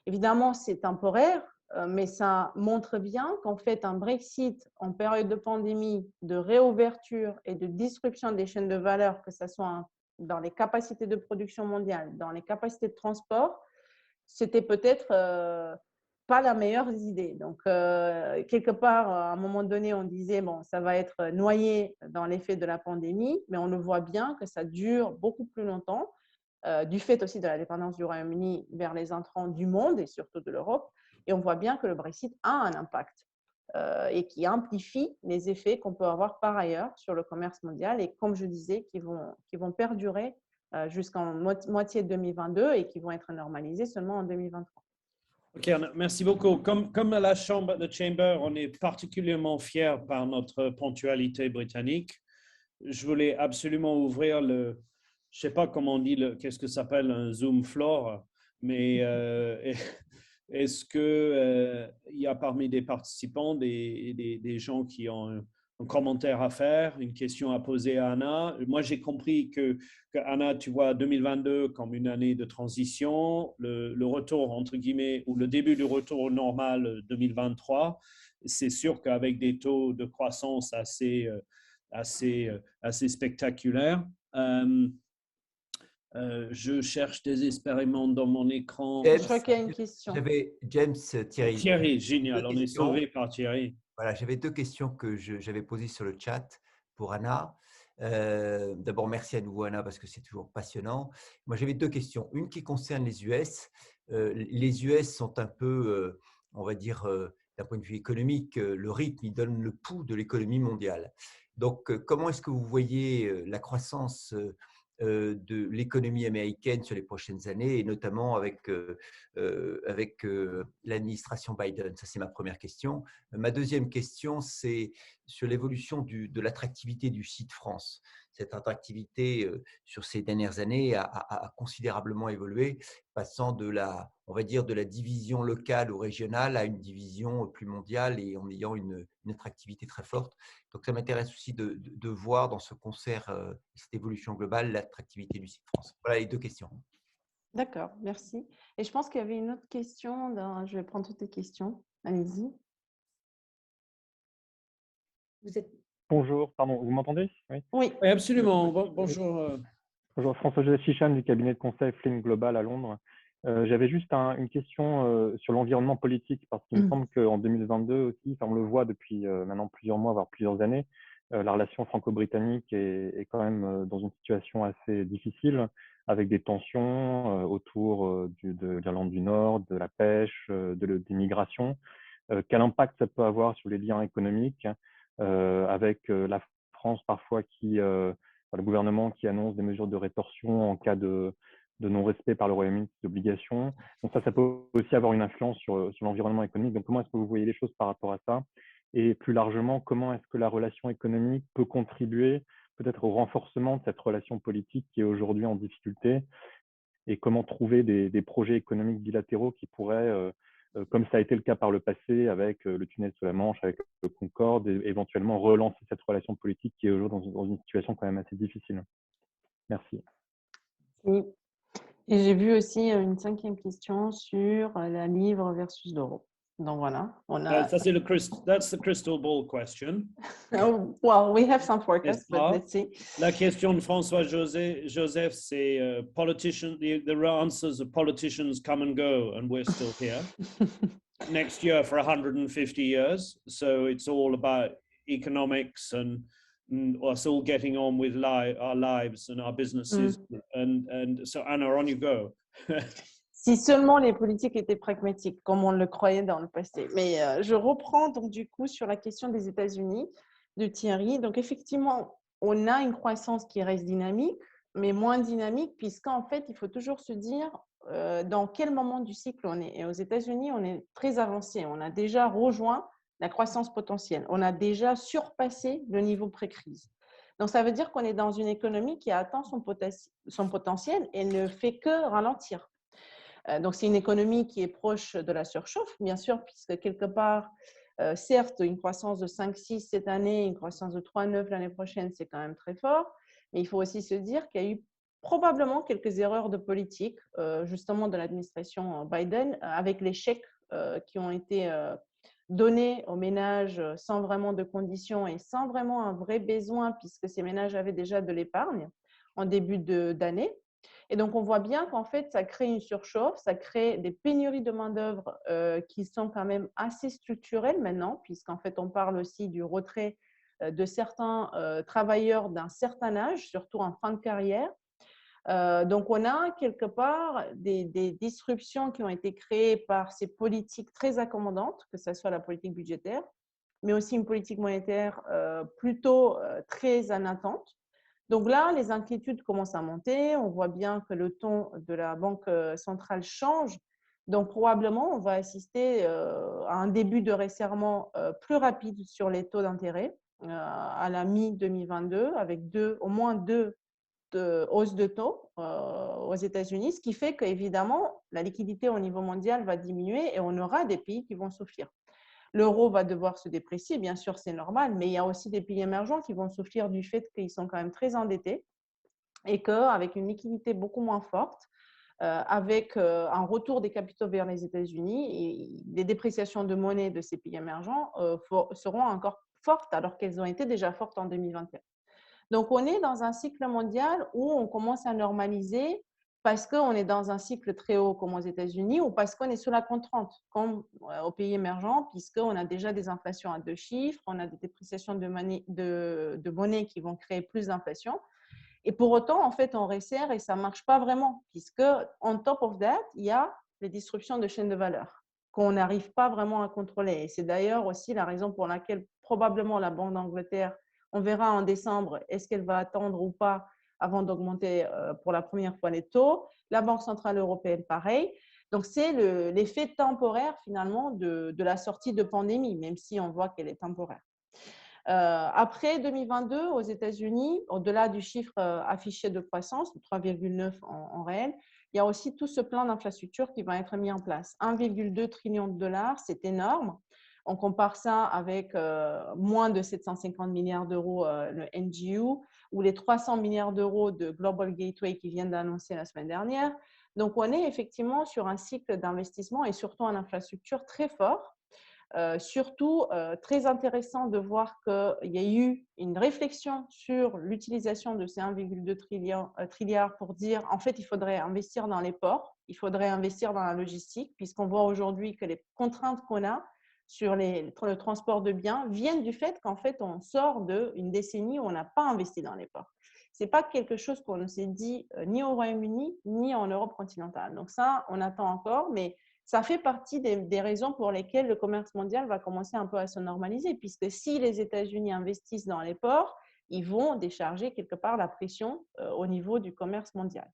Évidemment, c'est temporaire, mais ça montre bien qu'en fait, un Brexit en période de pandémie, de réouverture et de disruption des chaînes de valeur, que ce soit dans les capacités de production mondiale, dans les capacités de transport, c'était peut-être pas la meilleure idée. Donc, quelque part, à un moment donné, on disait, bon, ça va être noyé dans l'effet de la pandémie, mais on le voit bien que ça dure beaucoup plus longtemps, du fait aussi de la dépendance du Royaume-Uni vers les entrants du monde et surtout de l'Europe. Et on voit bien que le Brexit a un impact et qui amplifie les effets qu'on peut avoir par ailleurs sur le commerce mondial et, comme je disais, qui vont perdurer jusqu'en moitié 2022 et qui vont être normalisés seulement en 2023. Ok, merci beaucoup. Comme à la Chambre de Chamber, on est particulièrement fiers par notre ponctualité britannique. Je voulais absolument ouvrir je ne sais pas comment on dit, qu'est-ce que ça s'appelle un Zoom floor, mais est-ce qu'il y a parmi des participants des gens qui ont un commentaire à faire, une question à poser à Anna? Moi, j'ai compris que Anna, tu vois 2022 comme une année de transition, le retour, entre guillemets, ou le début du retour normal 2023. C'est sûr qu'avec des taux de croissance assez spectaculaires. Je cherche désespérément dans mon écran. Je crois qu'il y a une question. J'avais James, Thierry. Thierry, génial, on est sauvé par Thierry. Voilà, j'avais deux questions que j'avais posées sur le chat pour Anna. D'abord, merci à nouveau Anna parce que c'est toujours passionnant. Moi, j'avais deux questions. Une qui concerne les US. Les US sont un peu, on va dire, d'un point de vue économique, le rythme, ils donnent le pouls de l'économie mondiale. Donc, comment est-ce que vous voyez la croissance de l'économie américaine sur les prochaines années, et notamment avec l'administration Biden? Ça, c'est ma première question. Ma deuxième question, c'est sur l'évolution de l'attractivité du site France. Cette attractivité, sur ces dernières années, a considérablement évolué, passant on va dire, de la division locale ou régionale à une division plus mondiale et en ayant une attractivité très forte. Donc, ça m'intéresse aussi de voir dans ce concert, cette évolution globale, l'attractivité du site France. Voilà les deux questions. D'accord, merci. Et je pense qu'il y avait une autre question. Je vais prendre toutes les questions. Allez-y. Vous êtes… Bonjour, pardon, vous m'entendez? Oui. Oui. Oui, absolument. Bonjour. Bonjour, François-Joseph Chicham du cabinet de conseil Flynn Global à Londres. J'avais juste une question sur l'environnement politique, parce qu'il me semble qu'en 2022 aussi, enfin, on le voit depuis maintenant plusieurs mois, voire plusieurs années, la relation franco-britannique est quand même dans une situation assez difficile, avec des tensions autour de l'Irlande du Nord, de la pêche, des migrations. Quel impact ça peut avoir sur les liens économiques avec la France parfois le gouvernement qui annonce des mesures de rétorsion en cas de non-respect par le Royaume-Uni d'obligations. Donc ça peut aussi avoir une influence sur l'environnement économique. Donc comment est-ce que vous voyez les choses par rapport à ça? Et plus largement, comment est-ce que la relation économique peut contribuer peut-être au renforcement de cette relation politique qui est aujourd'hui en difficulté? Et comment trouver des projets économiques bilatéraux qui pourraient, comme ça a été le cas par le passé avec le tunnel sous la Manche, avec le Concorde, et éventuellement relancer cette relation politique qui est aujourd'hui dans une situation quand même assez difficile. Merci. Oui. Et j'ai vu aussi une 5e question sur la livre versus l'euro. Donc voilà, on a… Ça, c'est that's the crystal ball question. Oh, well, we have some forecasts, but let's see. La question de François Joseph, c'est politicians. The answers of politicians come and go, and we're still here next year for 150 years. So it's all about economics and us all getting on with our lives and our businesses. And so, Anna, on you go. Si seulement les politiques étaient pragmatiques, comme on le croyait dans le passé. Mais je reprends donc du coup sur la question des États-Unis de Thierry. Donc effectivement, on a une croissance qui reste dynamique, mais moins dynamique, puisqu'en fait, il faut toujours se dire dans quel moment du cycle on est. Et aux États-Unis, on est très avancé. On a déjà rejoint la croissance potentielle. On a déjà surpassé le niveau pré-crise. Donc, ça veut dire qu'on est dans une économie qui a atteint son potentiel et ne fait que ralentir. Donc, c'est une économie qui est proche de la surchauffe, bien sûr, puisque quelque part, certes, une croissance de 5,6 cette année, une croissance de 3,9 l'année prochaine, c'est quand même très fort. Mais il faut aussi se dire qu'il y a eu probablement quelques erreurs de politique, justement de l'administration Biden, avec les chèques qui ont été donnés aux ménages sans vraiment de conditions et sans vraiment un vrai besoin, puisque ces ménages avaient déjà de l'épargne en début d'année. Et donc, on voit bien qu'en fait, ça crée une surchauffe, ça crée des pénuries de main-d'œuvre qui sont quand même assez structurelles maintenant, puisqu'en fait, on parle aussi du retrait de certains travailleurs d'un certain âge, surtout en fin de carrière. Donc, on a quelque part des disruptions qui ont été créées par ces politiques très accommodantes, que ce soit la politique budgétaire, mais aussi une politique monétaire plutôt très en attente. Donc là, les inquiétudes commencent à monter. On voit bien que le ton de la Banque centrale change. Donc, probablement, on va assister à un début de resserrement plus rapide sur les taux d'intérêt à la mi-2022, avec au moins 2 hausses de taux aux États-Unis, ce qui fait qu'évidemment, la liquidité au niveau mondial va diminuer et on aura des pays qui vont souffrir. L'euro va devoir se déprécier, bien sûr, c'est normal, mais il y a aussi des pays émergents qui vont souffrir du fait qu'ils sont quand même très endettés et qu'avec une liquidité beaucoup moins forte, avec un retour des capitaux vers les États-Unis, les dépréciations de monnaie de ces pays émergents seront encore fortes alors qu'elles ont été déjà fortes en 2021. Donc, on est dans un cycle mondial où on commence à normaliser parce qu'on est dans un cycle très haut comme aux États-Unis ou parce qu'on est sous la contrainte comme aux pays émergents, puisqu'on a déjà des inflations à 2 chiffres, on a des dépréciations de monnaie qui vont créer plus d'inflation. Et pour autant, en fait, on resserre et ça ne marche pas vraiment, puisque on top of that, il y a les disruptions de chaînes de valeur qu'on n'arrive pas vraiment à contrôler. Et c'est d'ailleurs aussi la raison pour laquelle probablement la Banque d'Angleterre, on verra en décembre, est-ce qu'elle va attendre ou pas avant d'augmenter pour la première fois les taux. La Banque centrale européenne, pareil. Donc, c'est l'effet temporaire finalement de la sortie de pandémie, même si on voit qu'elle est temporaire. Après 2022, aux États-Unis, au-delà du chiffre affiché de croissance, de 3,9 en réel, il y a aussi tout ce plan d'infrastructure qui va être mis en place. 1,2 trillion de dollars, c'est énorme. On compare ça avec moins de 750 milliards d'euros le NGU ou les 300 milliards d'euros de Global Gateway qui viennent d'annoncer la semaine dernière. Donc, on est effectivement sur un cycle d'investissement et surtout en infrastructure très fort. Surtout, très intéressant de voir qu'il y a eu une réflexion sur l'utilisation de ces 1,2 trilliards pour dire, en fait, il faudrait investir dans les ports, il faudrait investir dans la logistique, puisqu'on voit aujourd'hui que les contraintes qu'on a sur le transport de biens viennent du fait qu'en fait, on sort d'une décennie où on n'a pas investi dans les ports. Ce n'est pas quelque chose qu'on s'est dit ni au Royaume-Uni, ni en Europe continentale. Donc ça, on attend encore, mais ça fait partie des raisons pour lesquelles le commerce mondial va commencer un peu à se normaliser, puisque si les États-Unis investissent dans les ports, ils vont décharger quelque part la pression au niveau du commerce mondial.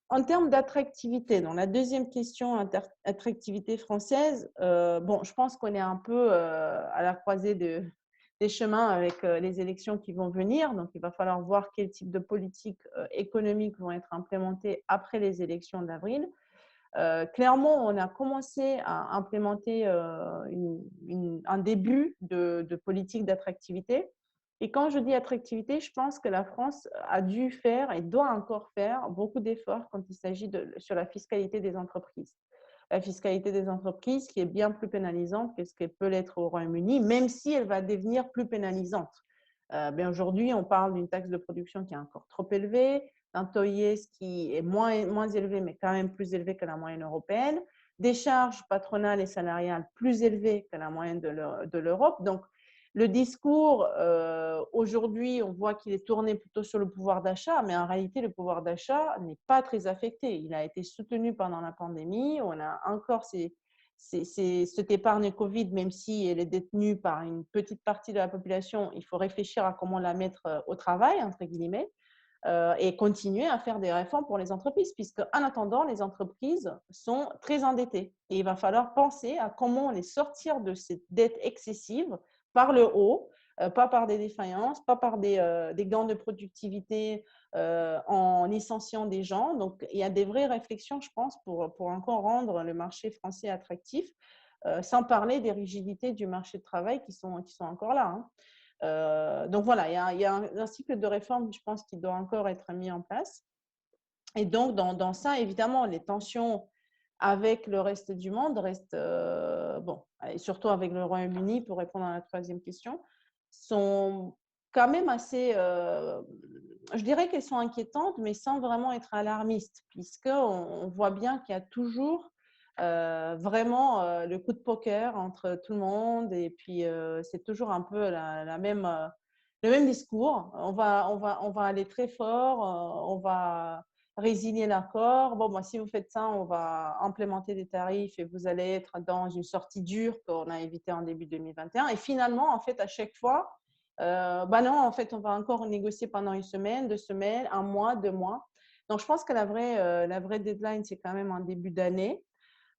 En termes d'attractivité, donc la deuxième question, attractivité française, bon, je pense qu'on est un peu à la croisée des chemins avec les élections qui vont venir. Donc, il va falloir voir quel type de politiques économiques vont être implémentées après les élections d'avril. Clairement, on a commencé à implémenter un début de politique d'attractivité. Et quand je dis attractivité, je pense que la France a dû faire et doit encore faire beaucoup d'efforts quand il s'agit sur la fiscalité des entreprises. La fiscalité des entreprises qui est bien plus pénalisante que ce qu'elle peut l'être au Royaume-Uni, même si elle va devenir plus pénalisante. Aujourd'hui, on parle d'une taxe de production qui est encore trop élevée, un TOIES qui est moins élevé, mais quand même plus élevé que la moyenne européenne, des charges patronales et salariales plus élevées que la moyenne de l'Europe. Donc, le discours, aujourd'hui, on voit qu'il est tourné plutôt sur le pouvoir d'achat, mais en réalité, le pouvoir d'achat n'est pas très affecté. Il a été soutenu pendant la pandémie. On a encore cette épargne Covid, même si elle est détenue par une petite partie de la population, il faut réfléchir à comment la mettre au travail, entre guillemets. Et continuer à faire des réformes pour les entreprises, puisque en attendant, les entreprises sont très endettées. Et il va falloir penser à comment les sortir de cette dette excessive par le haut, pas par des défaillances, pas par des gains de productivité en licenciant des gens. Donc, il y a des vraies réflexions, je pense, pour encore rendre le marché français attractif, sans parler des rigidités du marché de travail qui sont encore là. Donc voilà, il y a un cycle de réforme, je pense, qui doit encore être mis en place. Et donc, dans ça, évidemment, les tensions avec le reste du monde restent, bon, et surtout avec le Royaume-Uni, pour répondre à la troisième question, sont quand même assez, je dirais qu'elles sont inquiétantes, mais sans vraiment être alarmistes, puisqu'on voit bien qu'il y a toujours vraiment le coup de poker entre tout le monde, et puis c'est toujours un peu le même discours. On va aller très fort, on va résilier l'accord. Bon, si vous faites ça, on va implémenter des tarifs et vous allez être dans une sortie dure qu'on a évité en début 2021. Et finalement, en fait, à chaque fois, non, en fait, on va encore négocier pendant une semaine, 2 semaines, 1 mois, 2 mois. Donc, je pense que la vraie deadline, c'est quand même en début d'année.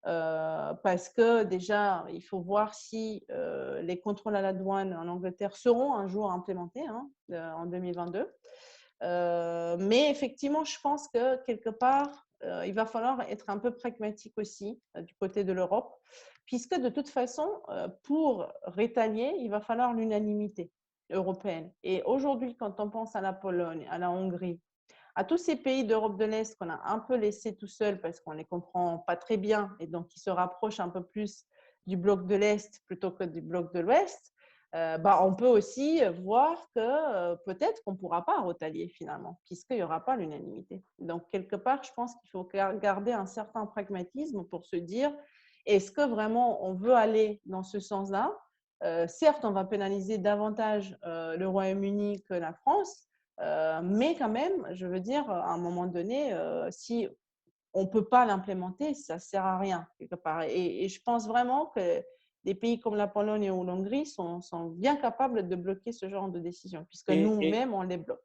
Parce que déjà, il faut voir si les contrôles à la douane en Angleterre seront un jour implémentés en 2022. Mais effectivement, je pense que quelque part, il va falloir être un peu pragmatique aussi du côté de l'Europe, puisque de toute façon, pour rétalier, il va falloir l'unanimité européenne. Et aujourd'hui, quand on pense à la Pologne, à la Hongrie, à tous ces pays d'Europe de l'Est qu'on a un peu laissés tout seuls parce qu'on ne les comprend pas très bien et donc qui se rapprochent un peu plus du bloc de l'Est plutôt que du bloc de l'Ouest, on peut aussi voir que peut-être qu'on ne pourra pas retalier finalement, puisqu'il n'y aura pas l'unanimité. Donc, quelque part, je pense qu'il faut garder un certain pragmatisme pour se dire, est-ce que vraiment on veut aller dans ce sens-là? Certes, on va pénaliser davantage le Royaume-Uni que la France, mais quand même, je veux dire, à un moment donné, si on ne peut pas l'implémenter, ça ne sert à rien quelque part. Et je pense vraiment que des pays comme la Pologne ou l'Hongrie sont bien capables de bloquer ce genre de décision, puisque nous-mêmes, on les bloque.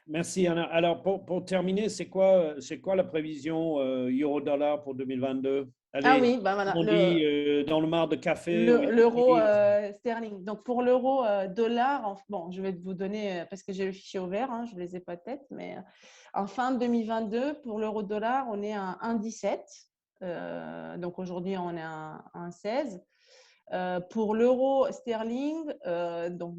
Merci Anna. Alors pour terminer, c'est quoi la prévision euro-dollar pour 2022? Ah Allez, oui, bah voilà, on dit dans le mar de café ou l'euro sterling. Donc pour l'euro dollar, bon, je vais vous donner, parce que j'ai le fichier ouvert, hein, je ne les ai pas tête, mais en fin 2022, pour l'euro dollar, on est à 1,17. Donc aujourd'hui, on est à 1,16. Pour l'euro sterling, donc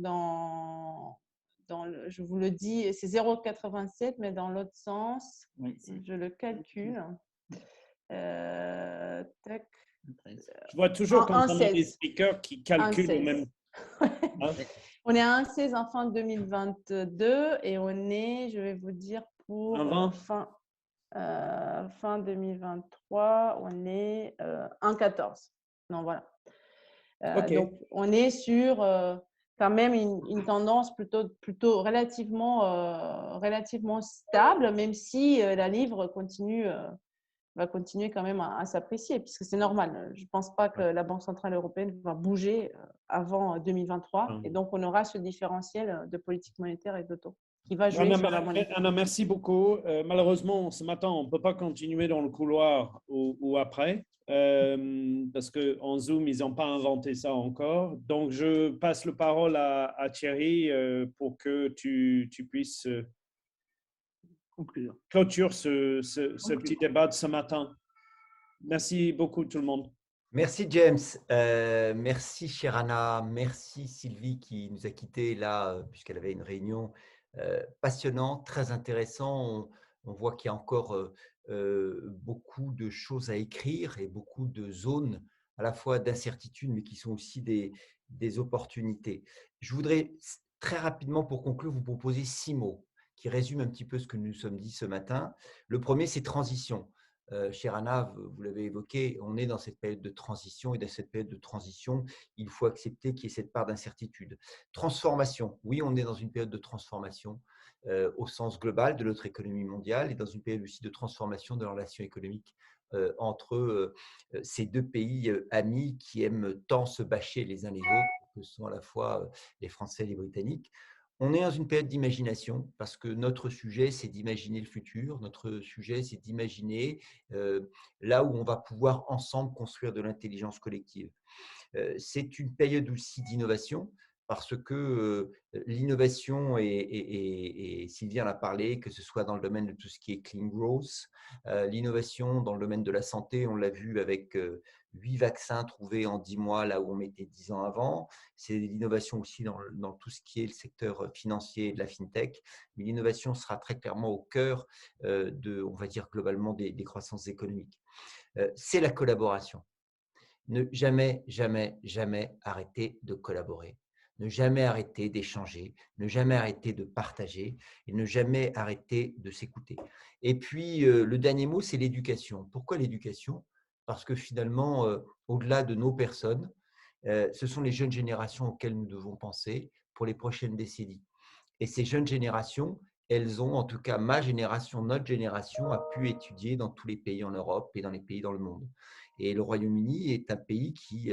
je vous le dis, c'est 0,87, mais dans l'autre sens, je le calcule. Tac. Je vois toujours quand on a des 1,16. speakers qui calculent au même. Hein? On est à 1,16 en fin 2022 et on est, je vais vous dire, pour fin 2023, on est 1,14. Non, voilà. Ok. Donc, on est sur quand même une tendance plutôt relativement stable, même si la livre va continuer quand même à s'apprécier, puisque c'est normal. Je ne pense pas que la Banque centrale européenne va bouger avant 2023. Et donc, on aura ce différentiel de politique monétaire et de taux qui va jouer sur la monnaie. Anna, merci beaucoup. Malheureusement, ce matin, on ne peut pas continuer dans le couloir ou après, parce qu'en Zoom, ils n'ont pas inventé ça encore. Donc, je passe la parole à Thierry pour que tu puisses clôturer ce petit débat de ce matin. Merci beaucoup tout le monde. Merci James, merci chère Anna, merci Sylvie qui nous a quittés là puisqu'elle avait une réunion passionnante, très intéressant. On voit qu'il y a encore beaucoup de choses à écrire et beaucoup de zones à la fois d'incertitude mais qui sont aussi des opportunités. Je voudrais très rapidement pour conclure vous proposer 6 mots qui résument un petit peu ce que nous nous sommes dit ce matin. Le premier c'est transition. Chère Anna, vous l'avez évoqué, on est dans cette période de transition et dans cette période de transition, il faut accepter qu'il y ait cette part d'incertitude. Transformation, oui, on est dans une période de transformation au sens global de notre économie mondiale et dans une période aussi de transformation de la relation économique entre ces deux pays amis qui aiment tant se bâcher les uns les autres, que sont à la fois les Français et les Britanniques. On est dans une période d'imagination parce que notre sujet, c'est d'imaginer le futur. Notre sujet, c'est d'imaginer là où on va pouvoir ensemble construire de l'intelligence collective. C'est une période aussi d'innovation parce que l'innovation, et Sylvie en a parlé, que ce soit dans le domaine de tout ce qui est clean growth, l'innovation dans le domaine de la santé, on l'a vu avec 8 vaccins trouvés en 10 mois, là où on mettait 10 ans avant. C'est l'innovation aussi dans tout ce qui est le secteur financier et de la fintech. Mais l'innovation sera très clairement au cœur on va dire globalement, des croissances économiques. C'est la collaboration. Ne jamais, jamais, jamais arrêter de collaborer. Ne jamais arrêter d'échanger, ne jamais arrêter de partager et ne jamais arrêter de s'écouter. Et puis, le dernier mot, c'est l'éducation. Pourquoi l'éducation? Parce que finalement, au-delà de nos personnes, ce sont les jeunes générations auxquelles nous devons penser pour les prochaines décennies. Et ces jeunes générations, elles ont, en tout cas ma génération, notre génération, a pu étudier dans tous les pays en Europe et dans les pays dans le monde. Et le Royaume-Uni est un pays qui,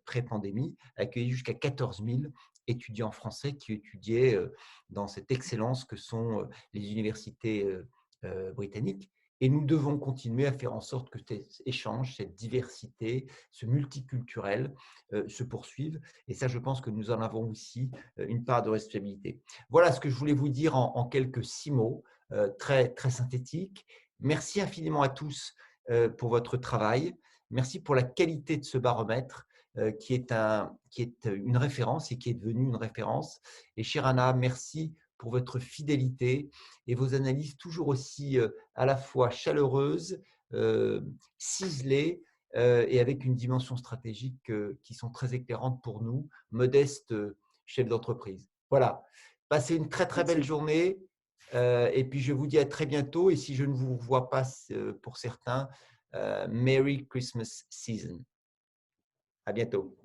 pré-pandémie, a accueilli jusqu'à 14 000 étudiants français qui étudiaient dans cette excellence que sont les universités britanniques. Et nous devons continuer à faire en sorte que cet échange, cette diversité, ce multiculturel se poursuivent. Et ça, je pense que nous en avons aussi une part de responsabilité. Voilà ce que je voulais vous dire en quelques 6 mots, très, très synthétiques. Merci infiniment à tous pour votre travail. Merci pour la qualité de ce baromètre qui est une référence et qui est devenu une référence. Et chère Anna, merci pour votre fidélité et vos analyses toujours aussi à la fois chaleureuses, ciselées et avec une dimension stratégique qui sont très éclairantes pour nous, modestes chefs d'entreprise. Voilà, passez une très très belle journée et puis je vous dis à très bientôt et si je ne vous vois pas pour certains, Merry Christmas Season. À bientôt.